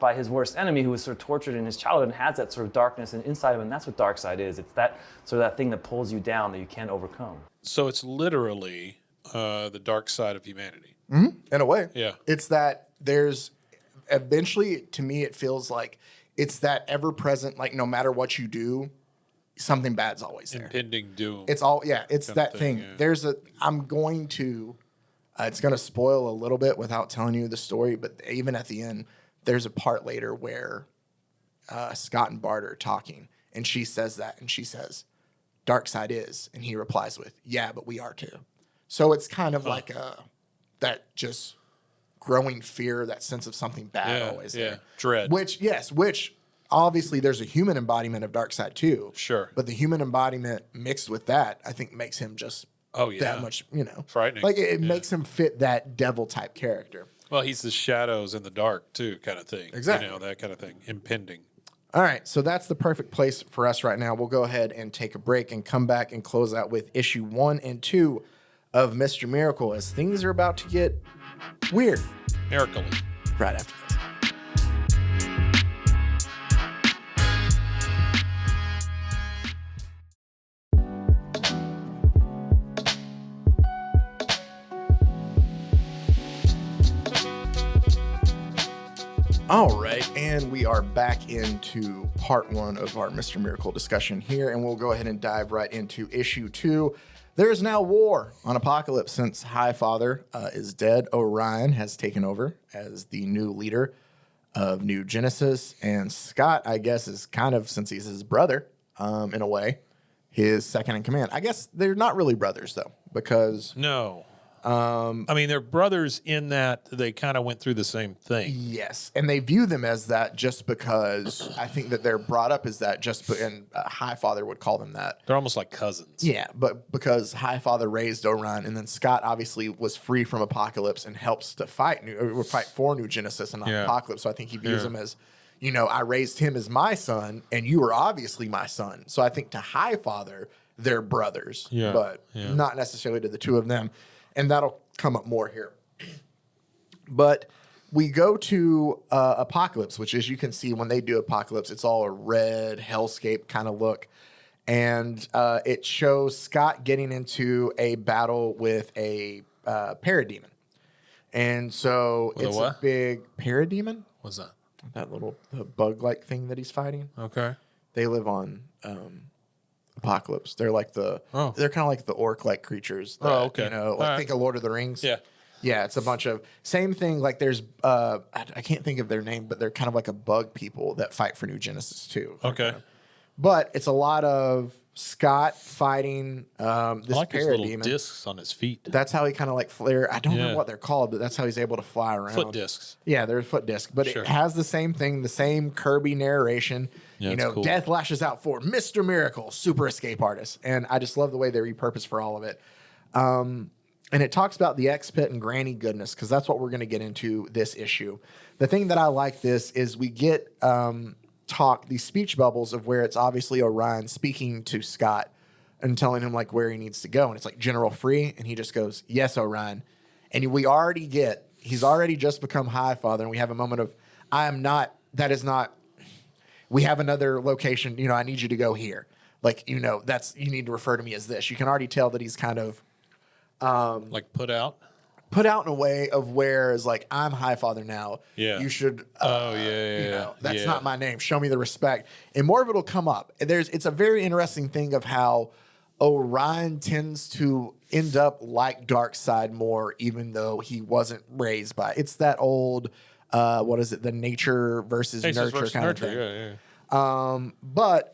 by his worst enemy, who was sort of tortured in his childhood and has that sort of darkness inside of him. And that's what Darkseid is. It's that sort of that thing that pulls you down that you can't overcome. So it's literally the dark side of humanity. Mm-hmm. In a way. Yeah. It's that there's eventually, to me, it feels like it's that ever-present, like no matter what you do, something bad's always there. Impending doom. It's all, it's that thing. Yeah. I'm going to, it's going to spoil a little bit without telling you the story, but even at the end, there's a part later where Scott and Bart are talking, and she says that, and she says, Darkseid is, and he replies with, yeah, but we are too. So it's kind of like that just growing fear, that sense of something bad always there. Dread. Which obviously there's a human embodiment of Darkseid too. Sure. But the human embodiment mixed with that, I think makes him just that much, frightening. Like it makes him fit that devil type character. Well, he's the shadows in the dark too, kind of thing. Exactly. That kind of thing. Impending. All right, so that's the perfect place for us right now. We'll go ahead and take a break and come back and close out with issue 1 and 2 of Mr. Miracle as things are about to get weird. Miracle. Right after this. All right, and we are back into part 1 of our Mr. Miracle discussion here, and we'll go ahead and dive right into issue 2. There is now war on Apocalypse since Highfather is dead. Orion has taken over as the new leader of New Genesis, and Scott, I guess, is kind of, since he's his brother, in a way, his second in command. I guess they're not really brothers, though, because... No. I mean, they're brothers in that they kind of went through the same thing. Yes, and they view them as that just because I think that they're brought up as that and Highfather would call them that. They're almost like cousins. Yeah, but because Highfather raised Orion, and then Scott obviously was free from Apocalypse and helps to fight for New Genesis and not Apocalypse. So I think he views them as, I raised him as my son, and you were obviously my son. So I think to Highfather, they're brothers, but not necessarily to the two of them. And that'll come up more here. But we go to Apocalypse, which, as you can see, when they do Apocalypse, it's all a red hellscape kind of look. And it shows Scott getting into a battle with a parademon. And so it's a big parademon. What's that? That little bug-like thing that he's fighting. Okay. They live on Apocalypse. They're like they're kind of like the orc-like creatures. That, okay. You know, like think of Lord of the Rings. Yeah. Yeah, it's a bunch of same thing. Like there's I can't think of their name, but they're kind of like a bug people that fight for New Genesis too. Okay. But it's a lot of Scott fighting this I like his little parademon. discs on his feet. That's how he kind of like flare. I don't know what they're called, but that's how he's able to fly around. Foot discs. Yeah, they're foot disc, but it has the same thing, the same Kirby narration. Yeah, you know, cool. Death lashes out for Mr. Miracle, super escape artist, and I just love the way they repurpose for all of it. And it talks about the X-Pit and Granny goodness, because that's what we're going to get into this issue. The thing that I like this is we get these speech bubbles of where it's obviously Orion speaking to Scott and telling him like where he needs to go. And it's like General Free. And he just goes, yes, Orion. And we already get, he's already just become High Father. And we have a moment of, we have another location. You know, I need you to go here. Like, you know, you need to refer to me as this. You can already tell that he's kind of, like put out in a way of where is like, I'm High Father now. Yeah. You should, you know, that's Yeah. not my name. Show me the respect. And more of it will come up. It's a very interesting thing of how Orion tends to end up like Darkseid more, even though he wasn't raised by it. It's that old, what is it? The nature versus nurture kind of thing. But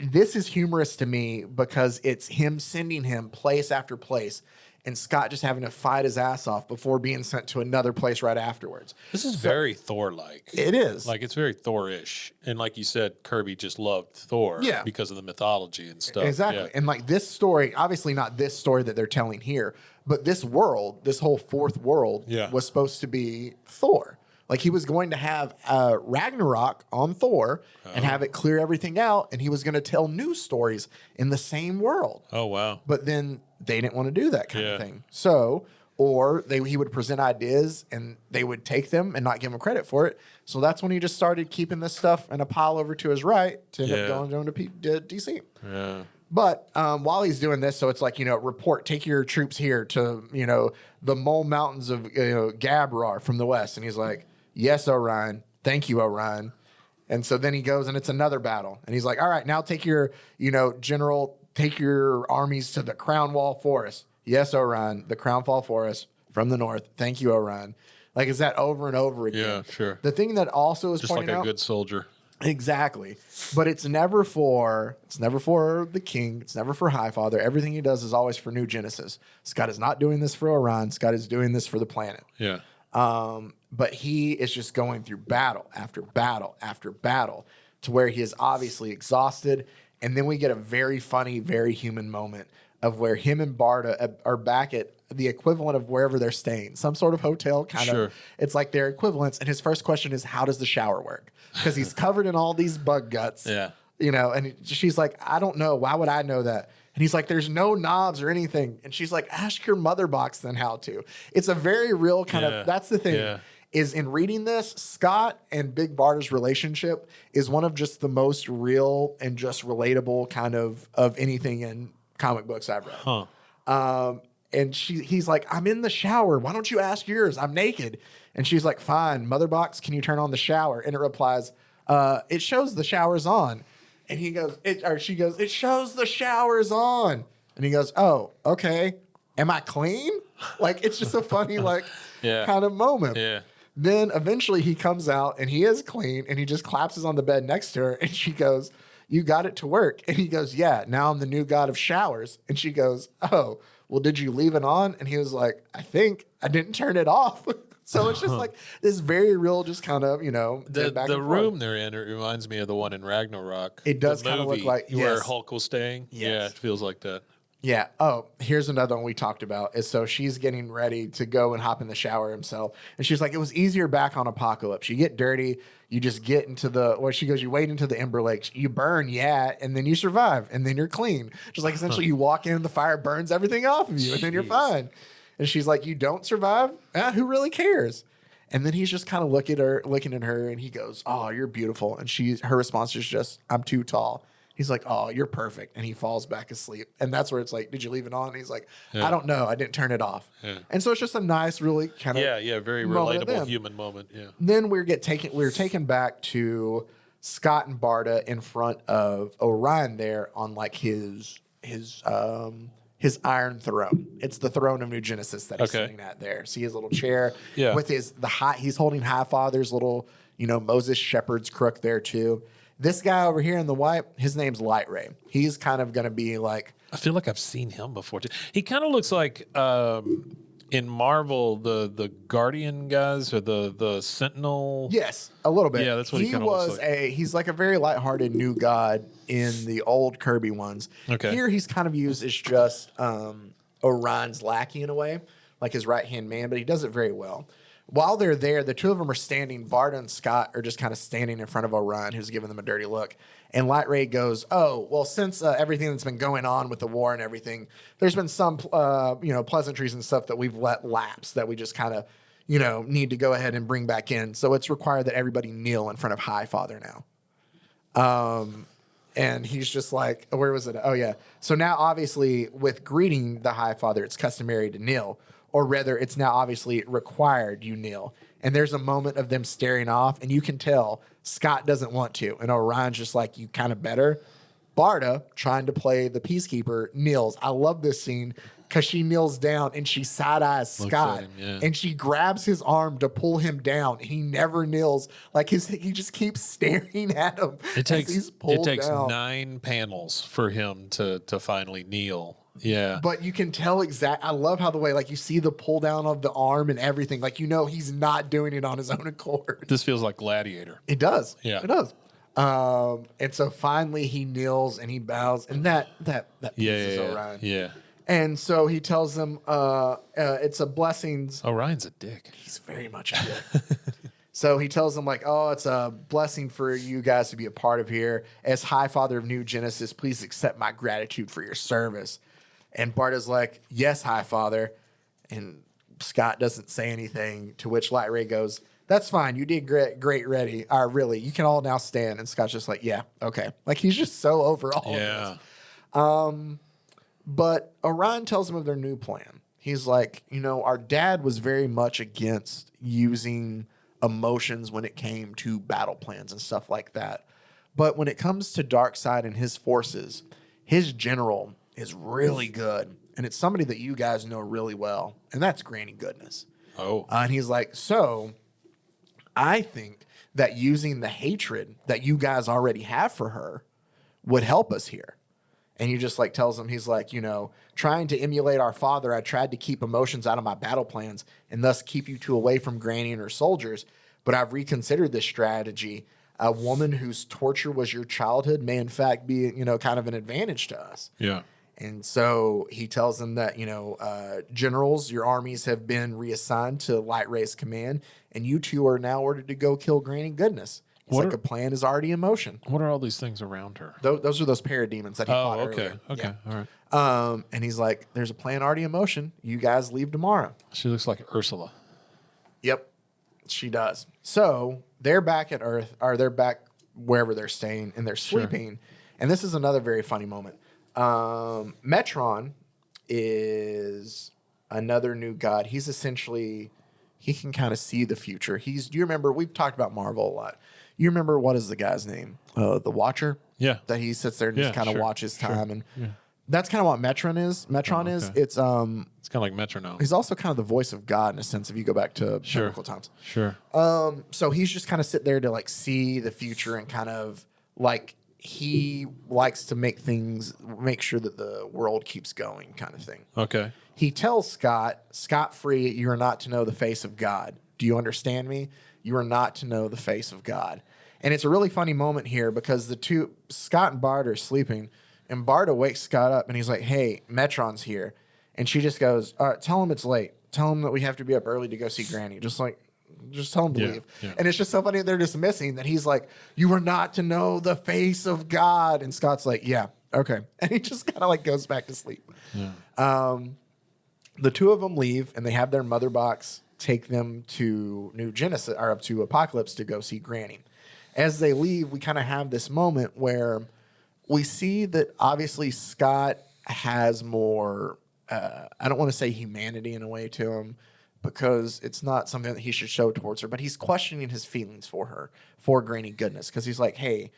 this is humorous to me because it's him sending him place after place and Scott just having to fight his ass off before being sent to another place right afterwards. This is very Thor-like. It is. Like, it's very Thor-ish. And like you said, Kirby just loved Thor because of the mythology and stuff. Exactly. Yeah. And like this story, obviously not this story that they're telling here, but this world, this whole fourth world was supposed to be Thor. Like he was going to have Ragnarok on Thor and have it clear everything out. And he was going to tell new stories in the same world. Oh, wow. But then they didn't want to do that kind of thing. So, or he would present ideas and they would take them and not give him credit for it. So that's when he just started keeping this stuff in a pile over to his right to end up going to DC. Yeah. But while he's doing this, so it's like, you know, take your troops here to, you know, the Mole Mountains of Gabrar from the west. And he's like, yes, Orion. Thank you, Orion. And so then he goes and it's another battle. And he's like, all right, now take your, general, take your armies to the Crown Wall Forest. Yes, Orion, the Crown Wall Forest from the north. Thank you, Orion. Like, is that over and over again? Yeah, sure. The thing that also is just pointed like a out, good soldier. Exactly. But it's never for the king. It's never for High Father. Everything he does is always for New Genesis. Scott is not doing this for Orion. Scott is doing this for the planet. Yeah. But he is just going through battle after battle after battle to where he is obviously exhausted. And then we get a very funny, very human moment of where him and Barda are back at the equivalent of wherever they're staying, some sort of hotel kind of. It's like their equivalents. And his first question is, how does the shower work? Because he's covered in all these bug guts. Yeah. And she's like, I don't know. Why would I know that? And he's like, there's no knobs or anything. And she's like, ask your mother box then how to. It's a very real kind of, that's the thing, is in reading this, Scott and Big Barda's relationship is one of just the most real and just relatable kind of anything in comic books I've read. And he's like, I'm in the shower. Why don't you ask yours? I'm naked. And she's like, fine, mother box, can you turn on the shower? And it replies, it shows the shower's on. And she goes, it shows the shower's on. And he goes, oh, okay. Am I clean? Like, it's just a funny, kind of moment. Yeah. Then eventually he comes out and he is clean and he just collapses on the bed next to her. And she goes, you got it to work. And he goes, yeah, now I'm the new god of showers. And she goes, oh, well, did you leave it on? And he was like, I think I didn't turn it off. So it's just like this very real, just kind of, the room they're in, it reminds me of the one in Ragnarok. It does kind of look like where Hulk was staying. Yes. Yeah, it feels like that. Yeah. Oh, here's another one we talked about. Is so she's getting ready to go and hop in the shower himself. And she's like, it was easier back on Apocalypse. You get dirty. You just get into she goes, you wade into the Ember Lakes. You burn, and then you survive. And then you're clean. Just like essentially you walk in, the fire burns everything off of you. And then you're fine. And she's like, you don't survive? Who really cares? And then he's just kind of looking at her, and he goes, "Oh, you're beautiful." And her response is just, "I'm too tall." He's like, "Oh, you're perfect." And he falls back asleep. And that's where it's like, "Did you leave it on?" And he's like, "I don't know. I didn't turn it off." Yeah. And so it's just a nice, really kind of very moment of relatable them. human moment. Yeah. Then we're taken back to Scott and Barda in front of Orion there on like his iron throne. It's the throne of New Genesis that he's sitting at there. See his little chair with he's holding Highfather's little, Moses Shepherd's crook there too. This guy over here in the white, his name's Light Ray. He's kind of going to be like, I feel like I've seen him before too. He kind of looks like in Marvel the Guardian guys or the Sentinel. yes, a little bit. Yeah, that's what he kind of looks like. He's like a very lighthearted new god in the old Kirby ones. Okay. Here he's kind of used as just Orion's lackey in a way, like his right-hand man, but he does it very well. While they're there, the two of them are standing. Barda and Scott are just kind of standing in front of Orion, who's giving them a dirty look. And Light Ray goes, "Oh, well, since everything that's been going on with the war and everything, there's been some, pleasantries and stuff that we've let lapse that we just kind of, need to go ahead and bring back in. So it's required that everybody kneel in front of Highfather now." And he's just like, where was it? Oh, yeah. So now, obviously, with greeting the Highfather, it's customary to kneel. Or rather, it's now obviously required you kneel. And there's a moment of them staring off, and you can tell Scott doesn't want to. And Orion's just like, "You kind of better." Barda, trying to play the peacekeeper, kneels. I love this scene because she kneels down and she side-eyes Scott. And she grabs his arm to pull him down. He never kneels. Like he just keeps staring at him. It takes down. 9 panels for him to finally kneel. Yeah. But you can tell I love how the way, like, you see the pull down of the arm and everything. Like, he's not doing it on his own accord. This feels like Gladiator. It does. Yeah. It does. And so finally he kneels and he bows, and that pleases Orion. Yeah. And so he tells them it's a blessings. Orion's a dick. He's very much a dick. So he tells them, like, "Oh, it's a blessing for you guys to be a part of here. As Highfather of New Genesis, please accept my gratitude for your service." And Barda's like, "Yes, Highfather." And Scott doesn't say anything, to which Light Ray goes, "That's fine. You did great, ready. Really, you can all now stand." And Scott's just like, "Yeah, okay." Like, he's just so over all of this. But Orion tells them of their new plan. He's like, "Our dad was very much against using emotions when it came to battle plans and stuff like that. But when it comes to Darkseid and his forces, his general is really good. And it's somebody that you guys know really well. And that's Granny Goodness." Oh. And he's like, "So I think that using the hatred that you guys already have for her would help us here." And he just like tells him, he's like, "Trying to emulate our father, I tried to keep emotions out of my battle plans and thus keep you two away from Granny and her soldiers. But I've reconsidered this strategy. A woman whose torture was your childhood may in fact be, kind of an advantage to us." Yeah. And so he tells them that, generals, your armies have been reassigned to Light Ray's command, and you two are now ordered to go kill Granny Goodness. It's a plan is already in motion. What are all these things around her? Those are those parademons that he fought earlier. Okay. Yeah. All right. And he's like, "There's a plan already in motion. You guys leave tomorrow." She looks like Ursula. Yep, she does. So they're back at Earth, or they're back wherever they're staying, and they're sleeping. And this is another very funny moment. Metron is another new god. He's essentially, he can kind of see the future. Do you remember, we've talked about Marvel a lot. You remember, what is the guy's name? The Watcher? Yeah. That he sits there and just kind of watches time. And Yeah. that's kind of what Metron is. Metron is, okay. it's It's kind of like metronome. he's also kind of the voice of God in a sense if you go back to Sure. biblical times. Sure. So he's just kind of sit there to like see the future and kind of like, he likes to make sure that the world keeps going, kind of thing. Okay. He tells Scott Free, "You are not to know the face of God. Do you understand me? You are not to know the face of God." And it's a really funny moment here because the two, Scott and Barda, are sleeping, and Barda wakes Scott up and he's like, "Hey, Metron's here." And she just goes, "All right, tell him it's late. Tell him that we have to be up early to go see Granny." Just tell him to leave. Yeah. And it's just so funny they're dismissing that he's like, "You are not to know the face of God." And Scott's like, "Yeah, okay." And he just kind of like goes back to sleep. Yeah. The two of them leave and they have their mother box take them to New Genesis or up to Apocalypse to go see Granny. As they leave, we kind of have this moment where we see that obviously Scott has more, I don't want to say humanity in a way to him, because it's not something that he should show towards her, but he's questioning his feelings for her, for Granny Goodness. Because he's like, hey,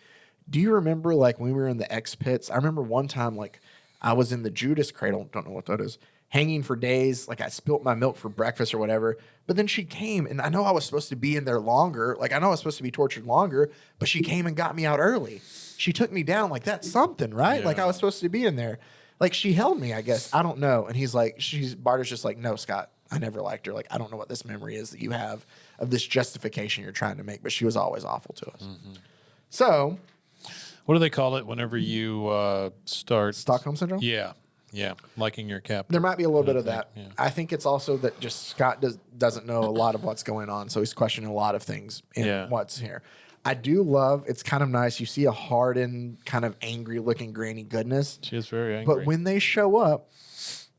do you remember like when we were in the X pits? I remember one time like I was in the Judas cradle, don't know what that is, hanging for days. Like I spilt my milk for breakfast or whatever. But then she came, and I know I was supposed to be in there longer. Like I know I was supposed to be tortured longer, but she came and got me out early. She took me down. Like that's something, right? Yeah. Like I was supposed to be in there. Like she held me, I guess. I don't know. And he's like, Barter's just like, no, Scott, I never liked her. Like I don't know what this memory is that you have of this justification you're trying to make, but she was always awful to us. Mm-hmm. So, What do they call it whenever you start Stockholm syndrome. Yeah, liking your captain. There might be a little bit of that. Yeah. I think it's also that just Scott doesn't know a lot of what's going on, so he's questioning a lot of things in what's here. I do love, it's kind of nice. You see a hardened, kind of angry looking Granny Goodness. She is very angry. But when they show up,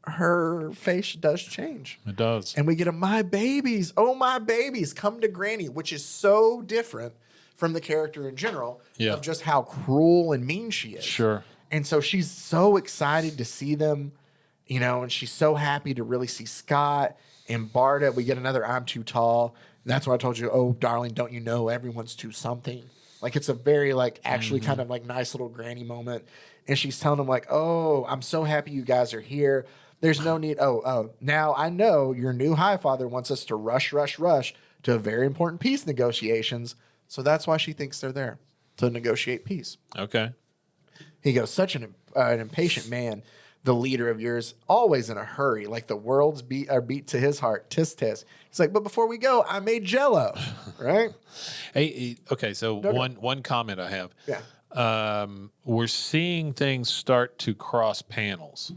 her face does change. It does. And we get a my babies, oh my babies, come to Granny, which is so different from the character in general of just how cruel and mean she is. Sure. And so she's so excited to see them, you know, and she's so happy to really see Scott and Barda. We get another I'm too tall. And that's why I told you, oh, darling, don't you know everyone's too something? Like it's a very like actually kind of like nice little Granny moment. And she's telling them like, oh, I'm so happy you guys are here. There's no need. Oh, now I know your new High Father wants us to rush to very important peace negotiations. So that's why she thinks they're there, to negotiate peace. Okay. He goes, such an impatient man, the leader of yours, always in a hurry, like the world's beat to his heart. Tis, tis. He's like, but before we go, I made Jell-O, right? Hey, okay, so one comment I have. Yeah. We're seeing things start to cross panels.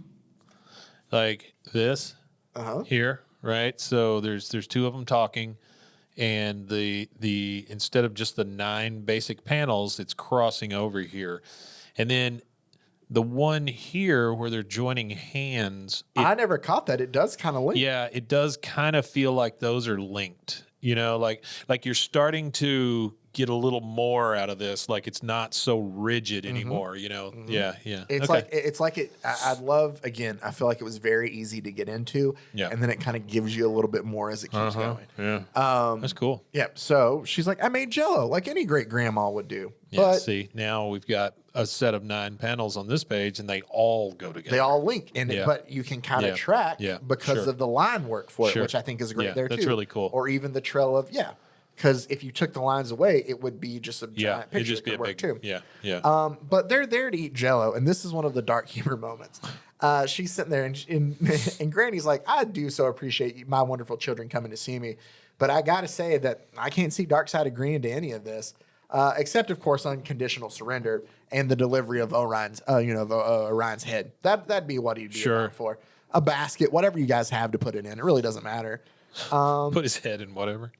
Like this here, right? So there's two of them talking, and the instead of just the 9 basic panels, it's crossing over here. And then the one here where they're joining hands. I never caught that. It does kind of link. Yeah, it does kind of feel like those are linked. You know, like you're starting to get a little more out of this. Like it's not so rigid anymore. You know. Yeah. It's like I love, again, I feel like it was very easy to get into. Yeah. And then it kind of gives you a little bit more as it keeps going. Yeah. That's cool. Yeah. So she's like, I made Jell-O like any great grandma would do. Yeah. But See, now we've got a set of 9 panels on this page, and they all go together. they all link in it, but you can kind of track because of the line work for it, which I think is great there too. That's really cool. Or even the trail of, because if you took the lines away, it would be just a giant picture. It'd just be a big, too. Yeah. But they're there to eat Jell-O, and this is one of the dark humor moments. She's sitting there, and Granny's like, I do so appreciate my wonderful children coming to see me, but I got to say that I can't see Darkseid agreeing to any of this, except, of course, unconditional surrender and the delivery of Orion's, Orion's head. That'd be what he'd be about for. A basket, whatever you guys have to put it in. It really doesn't matter. Put his head in whatever.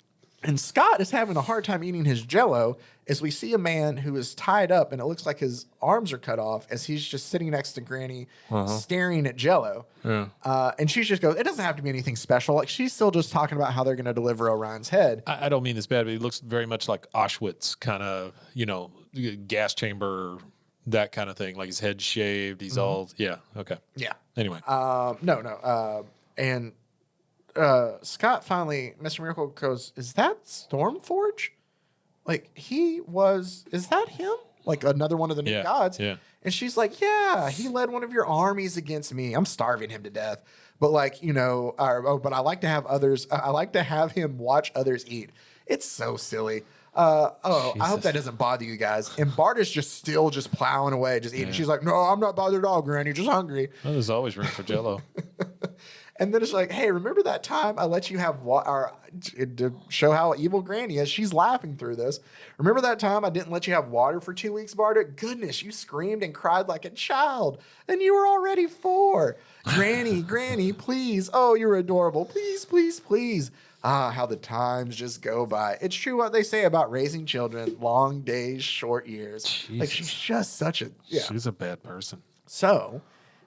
And Scott is having a hard time eating his Jell-O as we see a man who is tied up, and it looks like his arms are cut off as he's just sitting next to Granny staring at Jell-O. Yeah. And she just goes, it doesn't have to be anything special. Like she's still just talking about how they're going to deliver Orion's head. I don't mean this bad, but he looks very much like Auschwitz, kind of, gas chamber, that kind of thing. Like his head shaved. He's all, okay. Yeah. Anyway. And Scott finally, Mr. Miracle goes, is that Stormforge? Like is that him? Like another one of the new gods. Yeah. And she's like, yeah, he led one of your armies against me. I'm starving him to death. But but I like to have others. I like to have him watch others eat. It's so silly. I hope that doesn't bother you guys. And Bart is still plowing away, just eating. She's like, no, I'm not bothered at all, Granny, just hungry. Well, there's always room for Jell-O. And then it's like, hey, remember that time I let you have to show how evil Granny is? She's laughing through this. Remember that time I didn't let you have water for 2 weeks, Barda? Goodness, you screamed and cried like a child, and you were already 4. Granny, please. Oh, you're adorable. Please, please, please. Ah, how the times just go by. It's true what they say about raising children: long days, short years. Jesus. Like she's just such a She's a bad person. So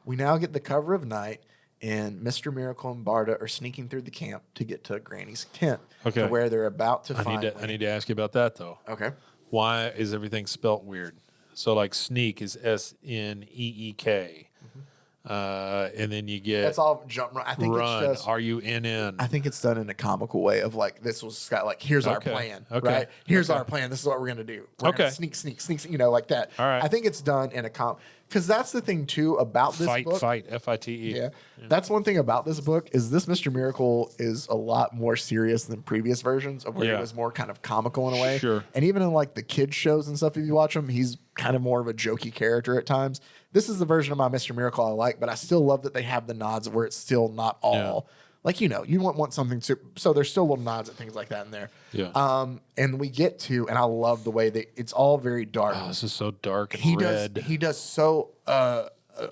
we now get the cover of Night. and Mr. Miracle and Barda are sneaking through the camp to get to Granny's tent, Okay. to where they're about to find. I need to ask you about that though. Okay. Why is everything spelt weird? So like sneak is SNEEK. And then you get That's all jump. I think run, it's just RUNN. I think it's done in a comical way of like, this was Scott, like, here's our Okay. plan, Okay. right? Here's Okay. our plan. This is what we're going to do. We're Okay. gonna sneak, you know, like that. All right. I think it's done in a because that's the thing too about this Fight, book. FITE. Yeah. That's one thing about this book is this Mr. Miracle is a lot more serious than previous versions of where Yeah. it was more kind of comical in a way. Sure. And even in like the kids shows and stuff, if you watch them, he's kind of more of a jokey character at times. This is the version of my Mr. Miracle I like, but I still love that they have the nods where it's still not all like, you know, you want something to, so there's still little nods and things like that in there. Yeah. And we get to, and I love the way that it's all very dark. Oh, this is so dark and He red. does so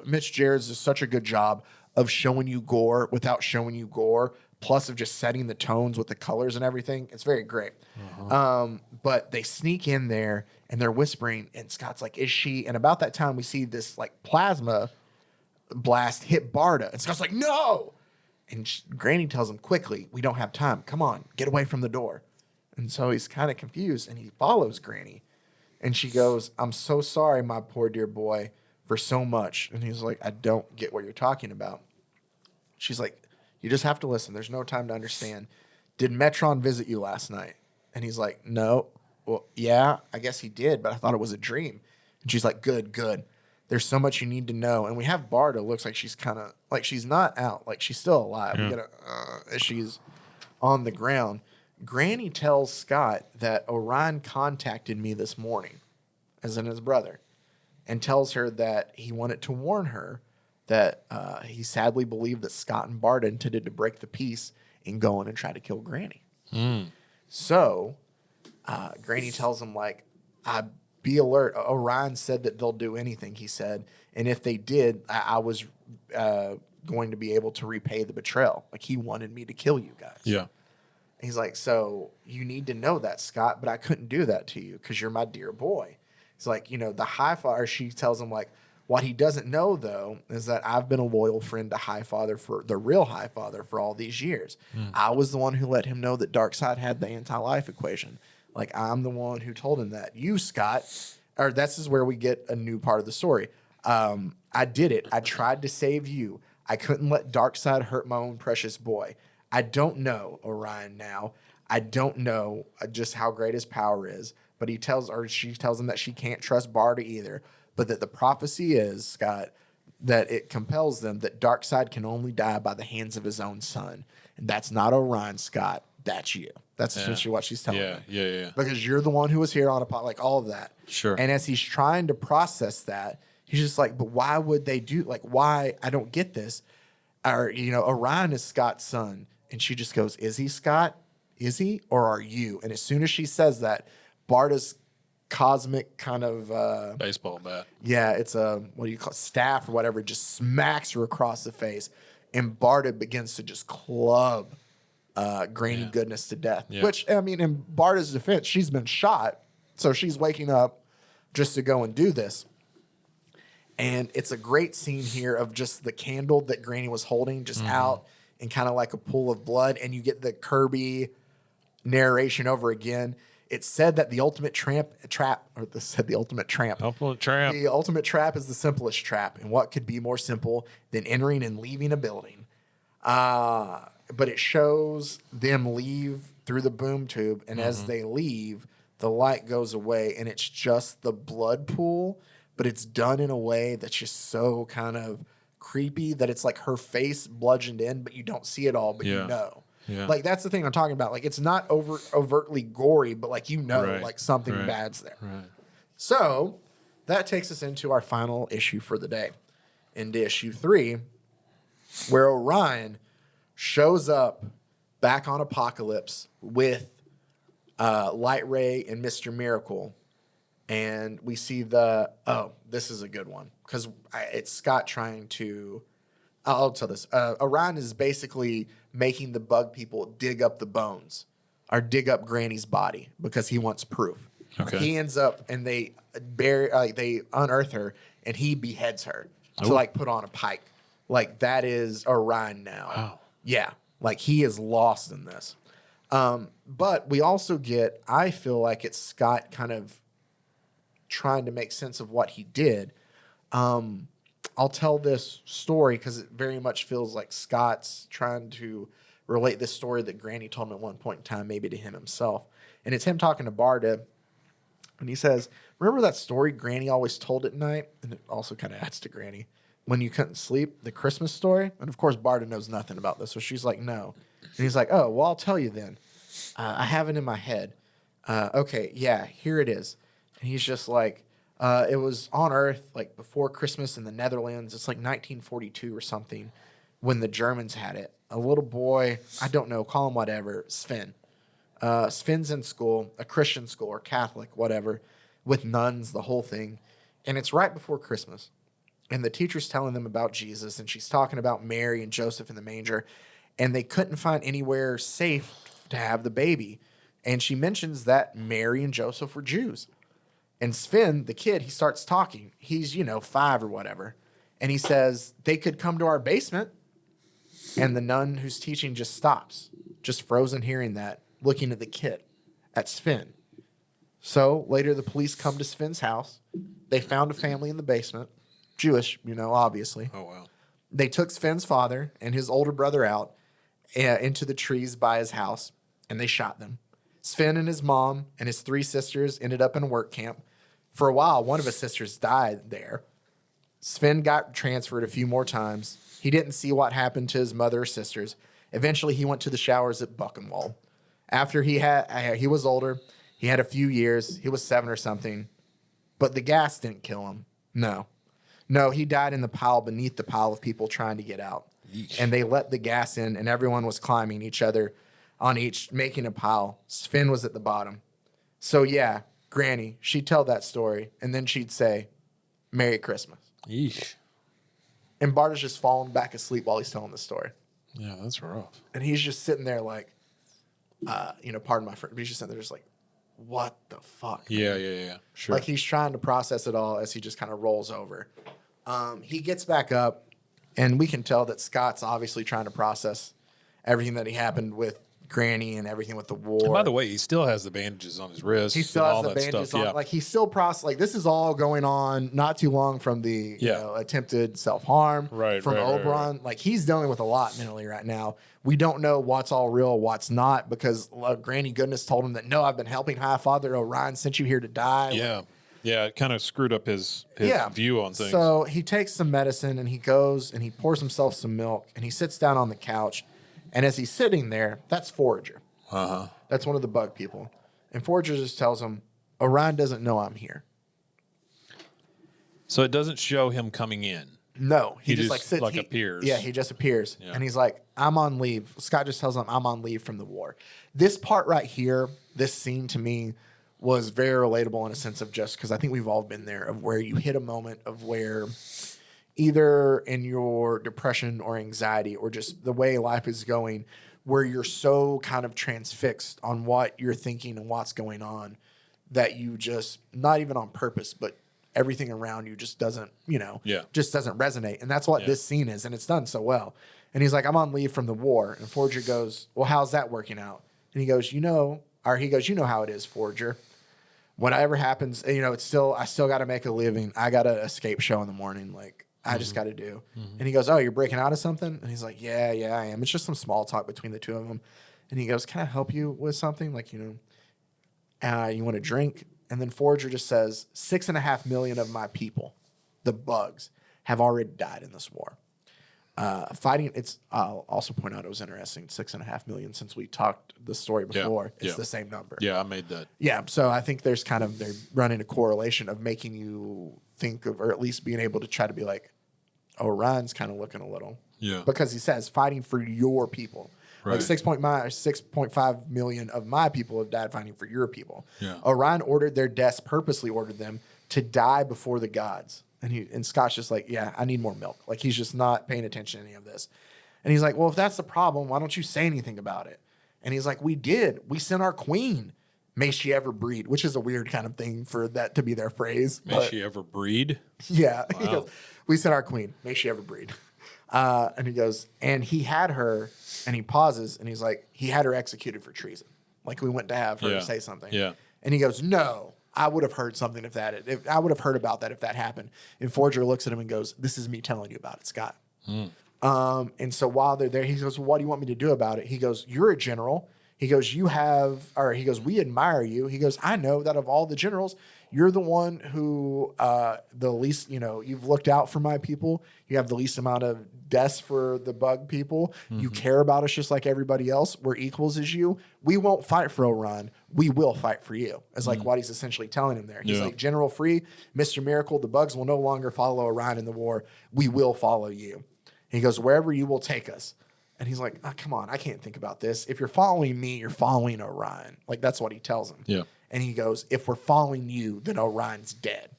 Mitch Gerads does such a good job of showing you gore without showing you gore, plus of just setting the tones with the colors and everything. It's very great. But they sneak in there and they're whispering, and Scott's like, is she? And about that time we see this like plasma blast hit Barda, and Scott's like, no. And Granny tells him quickly, we don't have time. Come on, get away from the door. And so he's kind of confused and he follows Granny. And she goes, I'm so sorry, my poor dear boy, for so much. And he's like, I don't get what you're talking about. She's like, you just have to listen. There's no time to understand. Did Metron visit you last night? And he's like, no. Well, yeah, I guess he did, but I thought it was a dream. And she's like, good. There's so much you need to know. And we have Barda. Looks like she's kind of like she's not out. Like she's still alive. We get she's on the ground. Granny tells Scott that Orion contacted me this morning, as in his brother, and tells her that he wanted to warn her that he sadly believed that Scott and Barda intended to break the peace and go in and try to kill Granny. So Granny tells him, like, be alert. Orion said that they'll do anything, he said. And if they did, I was going to be able to repay the betrayal. Like, he wanted me to kill you guys. Yeah. He's like, so you need to know that, Scott, but I couldn't do that to you because you're my dear boy. He's like, you know, the Highfather, she tells him, like, what he doesn't know, though, is that I've been a loyal friend to Highfather, for the real Highfather, for all these years. I was the one who let him know that Darkseid had the anti-life equation. Like, I'm the one who told him that. You, Scott, or this is where we get a new part of the story. I did it. I tried to save you. I couldn't let Darkseid hurt my own precious boy. I don't know Orion now. I don't know just how great his power is. But she tells him that she can't trust Barda either. But that the prophecy is, Scott, that it compels them that Darkseid can only die by the hands of his own son. And that's not Orion, Scott. That's you. That's essentially what she's telling him. Yeah. Because you're the one who was here on a pot, like all of that. Sure. And as he's trying to process that, he's just like, but why would they do, like, why? I don't get this. Or, you know, Orion is Scott's son. And she just goes, is he, Scott? Is he? Or are you? And as soon as she says that, Barda's cosmic kind of baseball bat. Yeah, it's a what do you call it, staff or whatever, just smacks her across the face, and Barda begins to just club Granny Goodness to death. Yeah. Which, I mean, in Barda's defense, she's been shot, so she's waking up just to go and do this. And it's a great scene here of just the candle that Granny was holding just out in kind of like a pool of blood, and you get the Kirby narration over again. It said that the ultimate trap. The ultimate trap is the simplest trap, and what could be more simple than entering and leaving a building? But it shows them leave through the boom tube, and as they leave, the light goes away, and it's just the blood pool, but it's done in a way that's just so kind of creepy that it's like her face bludgeoned in, but you don't see it all, but you know. Yeah. Like, that's the thing I'm talking about. Like, it's not overtly gory, but like, you know, like something bad's there. Right. So that takes us into our final issue for the day, into issue 3, where Orion shows up back on Apocalypse with Light Ray and Mr. Miracle. And we see this is a good one because it's Scott trying to, I'll tell this. Orion is basically making the bug people dig up the bones or dig up Granny's body because he wants proof. Okay. He ends up and they unearth her and he beheads her to like put on a pike Like that is Orion now. Wow. Yeah. Like he is lost in this. But we also get, I feel like it's Scott kind of trying to make sense of what he did. I'll tell this story because it very much feels like Scott's trying to relate this story that Granny told him at one point in time, maybe to him himself. And it's him talking to Barda. And he says, remember that story Granny always told at night? And it also kind of adds to Granny. When you couldn't sleep, the Christmas story? And of course, Barda knows nothing about this. So she's like, no. And he's like, oh, well, I'll tell you then. I have it in my head. Okay, yeah, here it is. And he's just like, it was on Earth, like before Christmas in the Netherlands. It's like 1942 or something when the Germans had it. A little boy, I don't know, call him whatever, Sven. Sven's in school, a Christian school or Catholic, whatever, with nuns, the whole thing. And it's right before Christmas. And the teacher's telling them about Jesus, and she's talking about Mary and Joseph in the manger. And they couldn't find anywhere safe to have the baby. And she mentions that Mary and Joseph were Jews. And Sven, the kid, he starts talking. He's, 5 or whatever. And he says, they could come to our basement. And the nun who's teaching just stops, just frozen hearing that, looking at the kid, at Sven. So later the police come to Sven's house. They found a family in the basement. Jewish, obviously. Oh, wow. They took Sven's father and his older brother out into the trees by his house, and they shot them. Sven and his mom and his 3 sisters ended up in a work camp. For a while, one of his sisters died there. Sven got transferred a few more times. He didn't see what happened to his mother or sisters. Eventually, he went to the showers at Buchenwald. After he was older, he had a few years. He was 7 or something. But the gas didn't kill him. No, he died in the pile beneath the pile of people trying to get out. Yeesh. And they let the gas in, and everyone was climbing each other on each, making a pile. Sven was at the bottom. So, yeah, Granny, she'd tell that story, and then she'd say, Merry Christmas. Yeesh. And Barda's just falling back asleep while he's telling the story. Yeah, that's rough. And he's just sitting there like, pardon my French, but he's just sitting there just like, what the fuck? Yeah. Sure. Like he's trying to process it all as he just kind of rolls over. He gets back up, and we can tell that Scott's obviously trying to process everything that happened with Granny and everything with the war. And by the way, he still has the bandages on his wrists. He still and has all the that bandages stuff. on. Yeah. Like he's still like this is all going on not too long from the attempted self-harm from Oberon. Right. Like he's dealing with a lot mentally right now. We don't know what's all real, what's not, because Granny Goodness told him that, no, I've been helping High Father Orion sent you here to die. Yeah. Yeah, it kind of screwed up his view on things. So he takes some medicine and he goes and he pours himself some milk and he sits down on the couch. And as he's sitting there, that's Forager. Uh-huh. That's one of the bug people. And Forager just tells him, Orion doesn't know I'm here. So it doesn't show him coming in. No. He just just, sits. appears. Yeah, he just appears. Yeah. And he's like, I'm on leave. Scott just tells him, I'm on leave from the war. This part right here, this scene to me was very relatable in a sense of just because I think we've all been there, of where you hit a moment of where either in your depression or anxiety or just the way life is going, where you're so kind of transfixed on what you're thinking and what's going on that you just, not even on purpose, but everything around you just doesn't, just doesn't resonate. And that's what this scene is. And it's done so well. And he's like, I'm on leave from the war. And Forager goes, well, how's that working out? And he goes, you know how it is, Forager. Whatever happens, I still got to make a living. I got to escape show in the morning. Like, I just got to do. Mm-hmm. And he goes, oh, you're breaking out of something? And he's like, yeah, I am. It's just some small talk between the two of them. And he goes, can I help you with something? Like, you want a drink? And then Forager just says, 6.5 million of my people, the bugs, have already died in this war. Fighting, I'll also point out it was interesting, 6.5 million, since we talked the story before, it's the same number. Yeah, I made that. Yeah, so I think they're running a correlation of making you think of, or at least being able to try to be like, oh, Ryan's kind of looking a little. Yeah. Because he says, fighting for your people. Right. Like 6.5 million of my people have died fighting for your people. Yeah. Orion ordered their deaths, purposely ordered them to die before the gods. And Scott's just like, yeah, I need more milk. Like, he's just not paying attention to any of this. And he's like, well, if that's the problem, why don't you say anything about it? And he's like, we did. We sent our queen. May she ever breed, which is a weird kind of thing for that to be their phrase. May she ever breed? Yeah. Wow. He goes, we sent our queen. May she ever breed. And he goes, and he had her, and he pauses, and he's like, he had her executed for treason. Like we went to have her say something. Yeah. And he goes, no, I would have heard something if I would have heard about that if that happened. And Forger looks at him and goes, this is me telling you about it, Scott. And so while they're there, he goes, well, what do you want me to do about it? He goes, you're a general. He goes, he goes, we admire you. He goes, I know that of all the generals, you're the one who the least, you've looked out for my people. You have the least amount of deaths for the bug people. You care about us just like everybody else. We're equals as you. We won't fight for Orion. We will fight for you. Is like what he's essentially telling him there. He's like, General Free, Mr. Miracle, the bugs will no longer follow Orion in the war. We will follow you. He goes, wherever you will take us. And he's like, oh, come on, I can't think about this. If you're following me, you're following Orion. Like, that's what he tells him. Yeah. And he goes, if we're following you, then Orion's dead.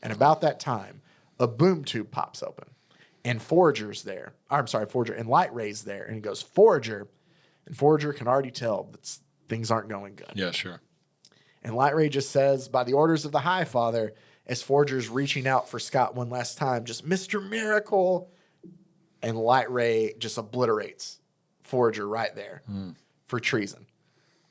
And about that time, a boom tube pops open. And Forager's there. Forager. And Light Ray's there. And he goes, Forager. And Forager can already tell that things aren't going good. Yeah, sure. And Light Ray just says, by the orders of the High Father, as Forager's reaching out for Scott one last time, just Mr. Miracle. And Light Ray just obliterates Forager right there for treason.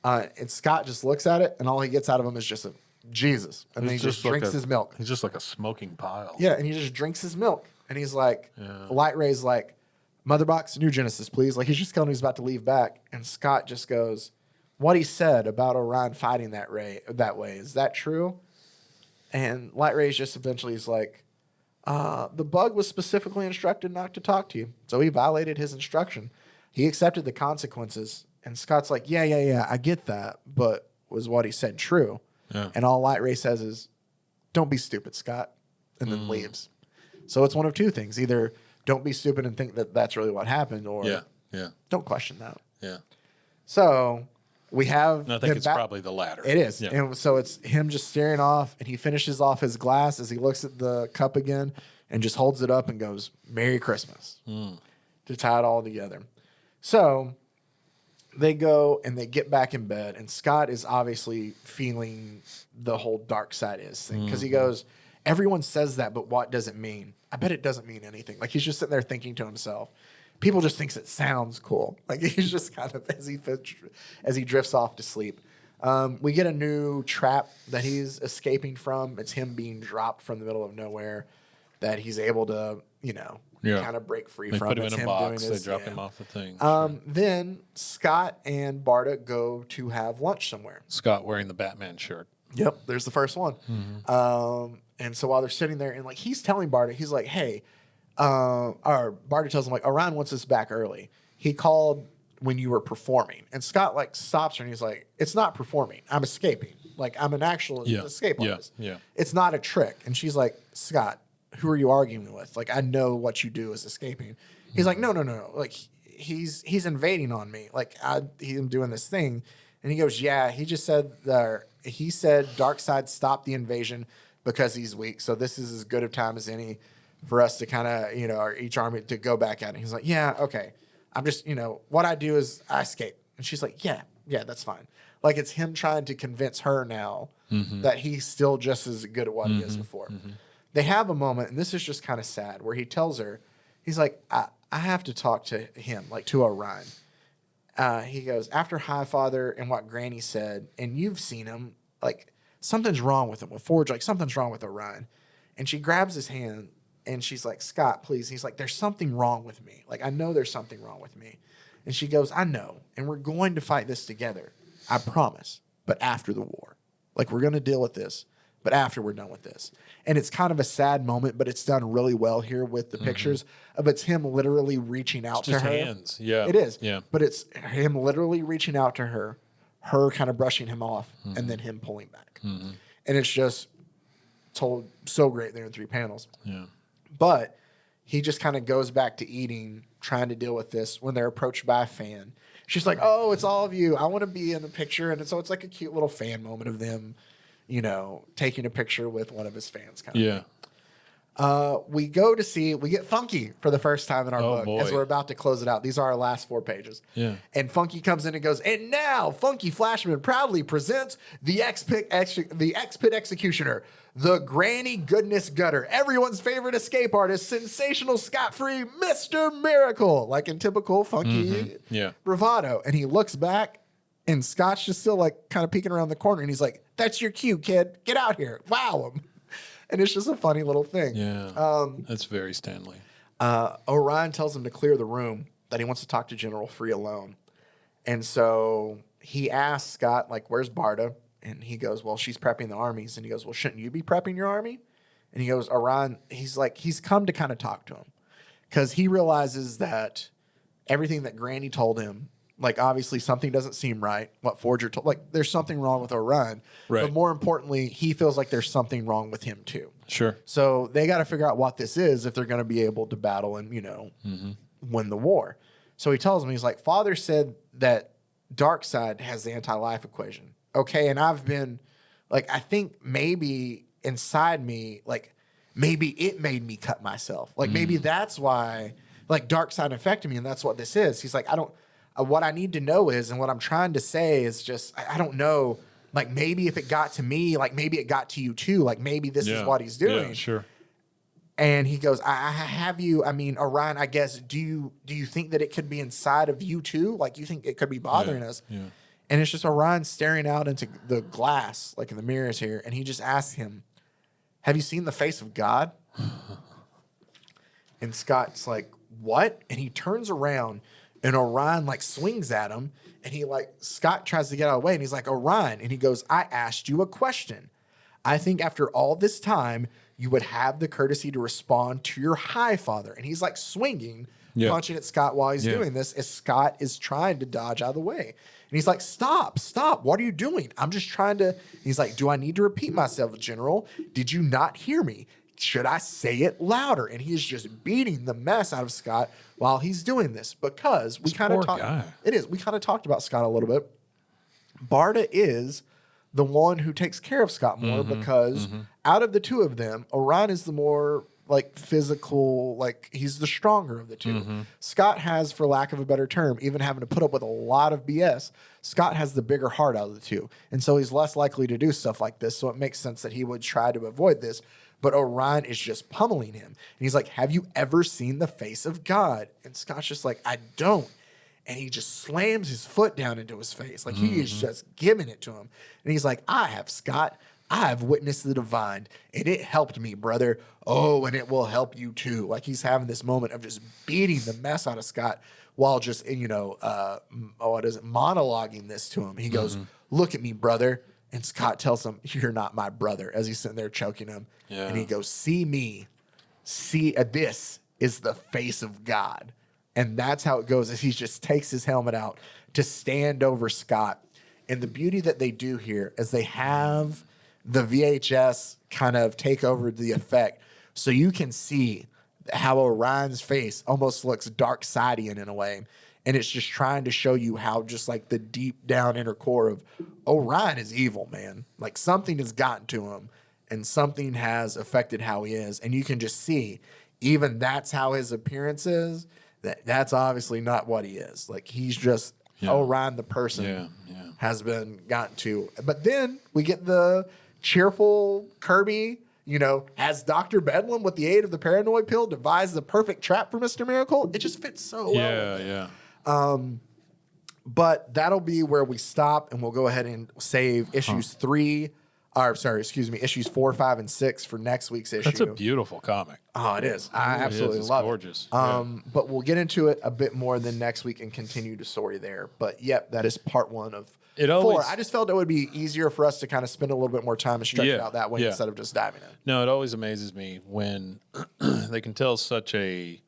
And Scott just looks at it, and all he gets out of him is just a Jesus. And then he just drinks his milk. He's just like a smoking pile. Yeah, and he just drinks his milk. And he's like, Light Ray's like, Mother Box, New Genesis, please. Like, he's just telling him he's about to leave back. And Scott just goes, what he said about Orion fighting that way, is that true? And Light Ray's just eventually is like, the bug was specifically instructed not to talk to you. So he violated his instruction. He accepted the consequences. And Scott's like, yeah, I get that. But was what he said true? Yeah. And all Light Ray says is, don't be stupid, Scott. And then leaves. So it's one of two things. Either don't be stupid and think that that's really what happened, or don't question that. Yeah. So we have... And I think it's probably the latter. It is. Yeah. And so it's him just staring off, and he finishes off his glass as he looks at the cup again and just holds it up and goes, Merry Christmas, to tie it all together. So they go and they get back in bed, and Scott is obviously feeling the whole dark side is thing because he goes, everyone says that, but what does it mean? I bet it doesn't mean anything. Like, he's just sitting there thinking to himself. People just thinks it sounds cool. Like, he's just kind of, as he drifts off to sleep. We get a new trap that he's escaping from. It's him being dropped from the middle of nowhere that he's able to, kind of break free from. They put him it's in a him box. doing They drop him off the thing. Then Scott and Barta go to have lunch somewhere. Scott wearing the Batman shirt. Yep, there's the first one. And so while they're sitting there, and like he's telling Barta, he's like, hey, or Barta tells him, like, Orion wants us back early. He called when you were performing. And Scott like stops her and he's like, it's not performing. I'm escaping. Like, I'm an actual escape artist. Yeah. It's not a trick. And she's like, Scott, who are you arguing with? Like, I know what you do is escaping. He's like, no. Like, he's invading on me. Like, he's doing this thing. And he goes, yeah, he just said Darkseid stopped the invasion because he's weak. So this is as good a time as any for us to kind of, each army to go back at it. He's like, yeah, okay. I'm just, what I do is I escape. And she's like, yeah, that's fine. Like, it's him trying to convince her now that he's still just as good at what he is before. They have a moment, and this is just kind of sad, where he tells her, he's like, I have to talk to him, like to Orion. He goes, after High Father and what Granny said, and you've seen him, like, something's wrong with him. With Forge, like, something's wrong with Orion. And she grabs his hand, and she's like, Scott, please. He's like, there's something wrong with me. Like, I know there's something wrong with me. And she goes, I know. And we're going to fight this together. I promise. But after the war. Like, we're going to deal with this. But after we're done with this. And it's kind of a sad moment, but it's done really well here with the pictures of it's him literally reaching out to her. Hands. Yeah. It is. Yeah. But it's him literally reaching out to her kind of brushing him off, and then him pulling back. And it's just told so great there in 3 panels. Yeah. But he just kind of goes back to eating, trying to deal with this when they're approached by a fan. She's like, oh, it's all of you. I want to be in the picture. And so it's like a cute little fan moment of them, taking a picture with one of his fans. Kind of thing. We get Funky for the first time in our book boy. as we're about to close it out. These are our last 4 pages. Yeah. And Funky comes in and goes, and now Funky Flashman proudly presents the X-Pit Executioner, the Granny Goodness Gutter, everyone's favorite escape artist, sensational Scot-free Mr. Miracle, like in typical Funky bravado. And he looks back and Scott's just still like kind of peeking around the corner and he's like, that's your cue, kid. Get out here. Wow him. And it's just a funny little thing. Yeah. That's very Stanley. Orion tells him to clear the room, that he wants to talk to General Free alone. And so he asks Scott, like, where's Barda? And he goes, well, she's prepping the armies. And he goes, well, shouldn't you be prepping your army? And he goes, Orion, he's like, he's come to kind of talk to him. Because he realizes that everything that Granny told him, like, obviously something doesn't seem right. What Forger told, like, there's something wrong with Orion. Right. But more importantly, he feels like there's something wrong with him too. Sure. So they got to figure out what this is if they're going to be able to battle and, win the war. So he tells him, he's like, Father said that Darkseid has the anti-life equation. Okay. And I've been like, I think maybe inside me, like, maybe it made me cut myself. Like, maybe that's why, like, Darkseid infected me. And that's what this is. He's like, what I need to know is, and what I'm trying to say is just, I don't know, like maybe if it got to me, like maybe it got to you too, like maybe this is what he's doing. Yeah, sure. And he goes, I have you, I mean, Orion, I guess, do you think that it could be inside of you too? Like you think it could be bothering us? Yeah. And it's just Orion staring out into the glass, like in the mirrors here. And he just asks him, have you seen the face of God? And Scott's like, what? And he turns around and Orion like swings at him and he like, Scott tries to get out of the way and he's like, Orion. And he goes, I asked you a question. I think after all this time, you would have the courtesy to respond to your high father. And he's like swinging, punching at Scott while he's doing this as Scott is trying to dodge out of the way. And he's like, stop. What are you doing? I'm just trying to, he's like, do I need to repeat myself, General? Did you not hear me? Should I say it louder? And he's just beating the mess out of Scott while he's doing this because we kind of talked. It is. We kind of talked about Scott a little bit. Barda is the one who takes care of Scott more because out of the two of them, Orion is the more like physical, like he's the stronger of the two. Scott has, for lack of a better term, even having to put up with a lot of BS, Scott has the bigger heart out of the two. And so he's less likely to do stuff like this. So it makes sense that he would try to avoid this. But Orion is just pummeling him. And he's like, have you ever seen the face of God? And Scott's just like, I don't. And he just slams his foot down into his face. Like he is just giving it to him. And he's like, I have, Scott. I have witnessed the divine. And it helped me, brother. Oh, and it will help you too. Like he's having this moment of just beating the mess out of Scott while just, monologuing this to him. He goes, look at me, brother. And Scott tells him, you're not my brother, as he's sitting there choking him. Yeah. And he goes, see me. This is the face of God. And that's how it goes, as he just takes his helmet out to stand over Scott. And the beauty that they do here is they have the VHS kind of take over the effect. So you can see how Orion's face almost looks Darkseidian in a way. And it's just trying to show you how just like the deep down inner core of Orion is evil, man. Like something has gotten to him and something has affected how he is. And you can just see, even that's how his appearance is, that's obviously not what he is. Like he's just Orion the person has been gotten to. But then we get the cheerful Kirby, has Dr. Bedlam with the aid of the paranoid pill devised the perfect trap for Mr. Miracle. It just fits so well. But that'll be where we stop, and we'll go ahead and save issues issues 4, 5, and 6 for next week's issue. That's a beautiful comic. Oh, it is. I absolutely love gorgeous. it. But we'll get into it a bit more than next week and continue the story there. But yep, that is part 1 of 4. I just felt it would be easier for us to kind of spend a little bit more time and stretch it out that way instead of just diving in. No, it always amazes me when they can tell such a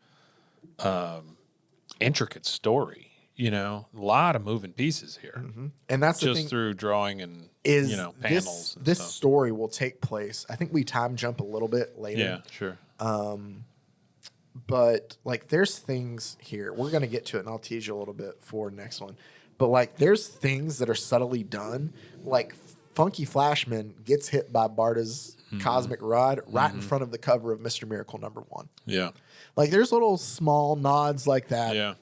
intricate story. A lot of moving pieces here. And that's just the thing, through drawing and panels. This story will take place. I think we time jump a little bit later. Yeah, sure. But like, there's things here. We're gonna get to it, and I'll tease you a little bit for next one. But like, there's things that are subtly done, like Funky Flashman gets hit by Barda's cosmic rod right in front of the cover of Mr. Miracle #1. Yeah. Like there's little small nods like that. Yeah.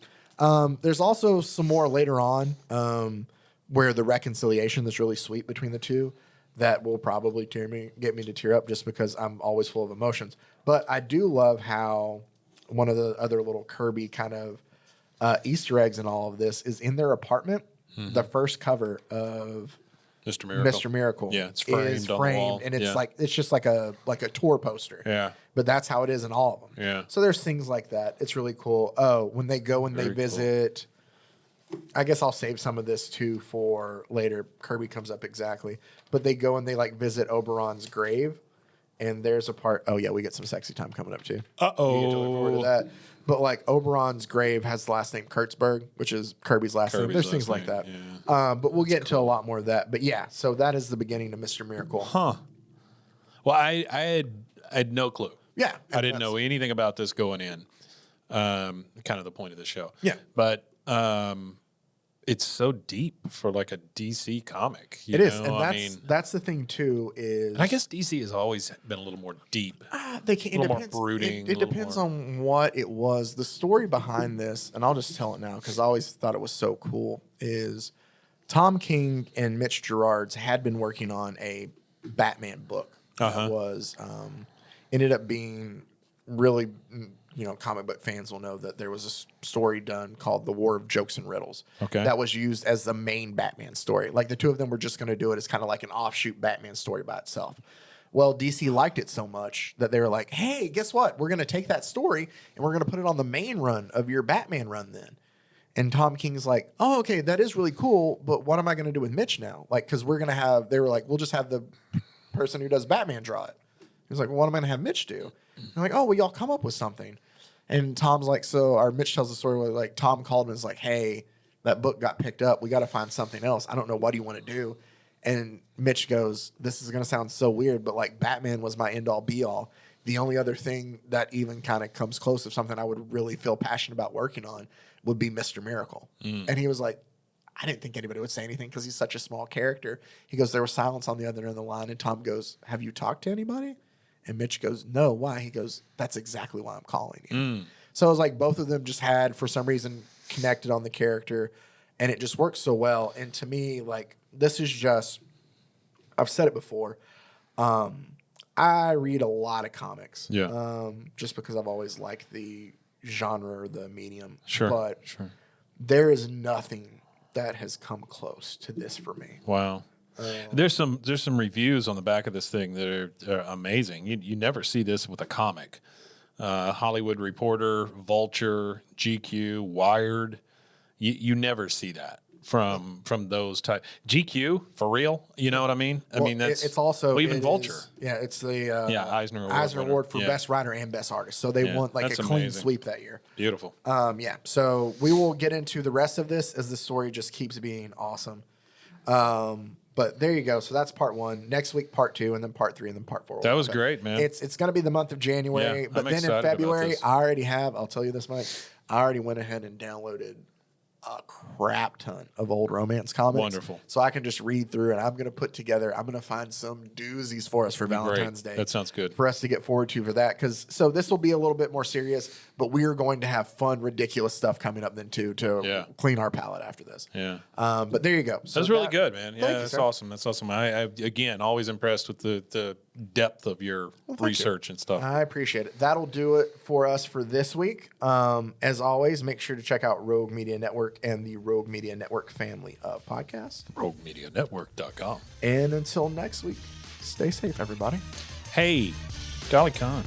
There's also some more later on where the reconciliation that's really sweet between the two that will probably get me to tear up just because I'm always full of emotions. But I do love how one of the other little Kirby kind of Easter eggs in all of this is in their apartment. The first cover of Mr. Miracle Yeah, it's framed on the wall. and it's just like a tour poster. Yeah. But that's how it is in all of them. Yeah. So there's things like that. It's really cool. Oh, when they go and they visit, I guess I'll save some of this too for later. Kirby comes up exactly. But they go and they like visit Oberon's grave. And there's a part. Oh yeah, we get some sexy time coming up too. We get to look forward to that. But like Oberon's grave has the last name Kurtzberg, which is Kirby's last name. There's things like that. Yeah. But we'll get into a lot more of that. But yeah, so that is the beginning of Mr. Miracle. Huh. Well, I had no clue. Yeah, I didn't know anything about this going in. Kind of the point of the show. Yeah. But it's so deep for like a DC comic. It is, and that's the thing too. Is I guess DC has always been a little more deep. They can, a little more brooding. It depends on what it was. The story behind this, and I'll just tell it now because I always thought it was so cool. Is Tom King and Mitch Gerads had been working on a Batman book that was ended up being really. Comic book fans will know that there was a story done called The War of Jokes and Riddles. Okay. That was used as the main Batman story. Like the two of them were just going to do it as kind of like an offshoot Batman story by itself. Well, DC liked it so much that they were like, hey, guess what? We're going to take that story and we're going to put it on the main run of your Batman run then. And Tom King's like, oh, okay, that is really cool. But what am I going to do with Mitch now? Like, because they were like, we'll just have the person who does Batman draw it. He was like, well, what am I going to have Mitch do? I'm like, oh, well, y'all come up with something. And Tom's like, Mitch tells the story where like Tom called and was like, hey, that book got picked up. We got to find something else. I don't know. What do you want to do? And Mitch goes, this is going to sound so weird, but like Batman was my end all be all. The only other thing that even kind of comes close of something I would really feel passionate about working on would be Mr. Miracle. And he was like, I didn't think anybody would say anything because he's such a small character. He goes, there was silence on the other end of the line. And Tom goes, have you talked to anybody? And Mitch goes, no, why? He goes, that's exactly why I'm calling you. So it was like both of them just had, for some reason, connected on the character. And it just works so well. And to me, like, this is just, I've said it before. I read a lot of comics. Yeah. Just because I've always liked the genre or the medium. Sure. But there is nothing that has come close to this for me. Wow. There's some reviews on the back of this thing that are amazing. You never see this with a comic. Hollywood Reporter, Vulture, GQ, Wired. You never see that from those type. GQ for real. You know what I mean? I mean that's it's also even Vulture. It's the Eisner Award for Best Writer and Best Artist. So they want like a clean sweep that year. Beautiful. So we will get into the rest of this as the story just keeps being awesome. But there you go. So that's part 1. Next week, part 2, and then part 3, and then part 4. That was great, man. It's going to be the month of January, but then in February, I'll tell you this much, I already went ahead and downloaded a crap ton of old romance comics. Wonderful. So I can just read through and I'm going to find some doozies for us for Valentine's Day. That sounds good. For us to get forward to for that. So this will be a little bit more serious, but we are going to have fun, ridiculous stuff coming up then too to clean our palate after this. Yeah. But there you go. So that's really good, man. Yeah, that's awesome. That's awesome. I again, always impressed with the depth of your research and stuff. I appreciate it. That'll do it for us for this week. As always, make sure to check out Rogue Media Network and the Rogue Media Network family of podcasts. RogueMediaNetwork.com. And until next week, stay safe, everybody. Hey, Dolly Khan.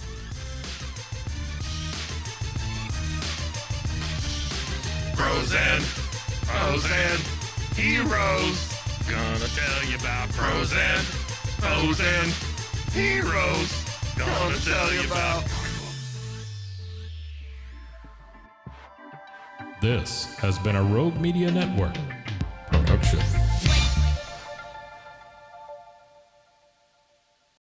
Pros and heroes. Gonna tell you about pros and heroes. Gonna tell you about. This has been a Rogue Media Network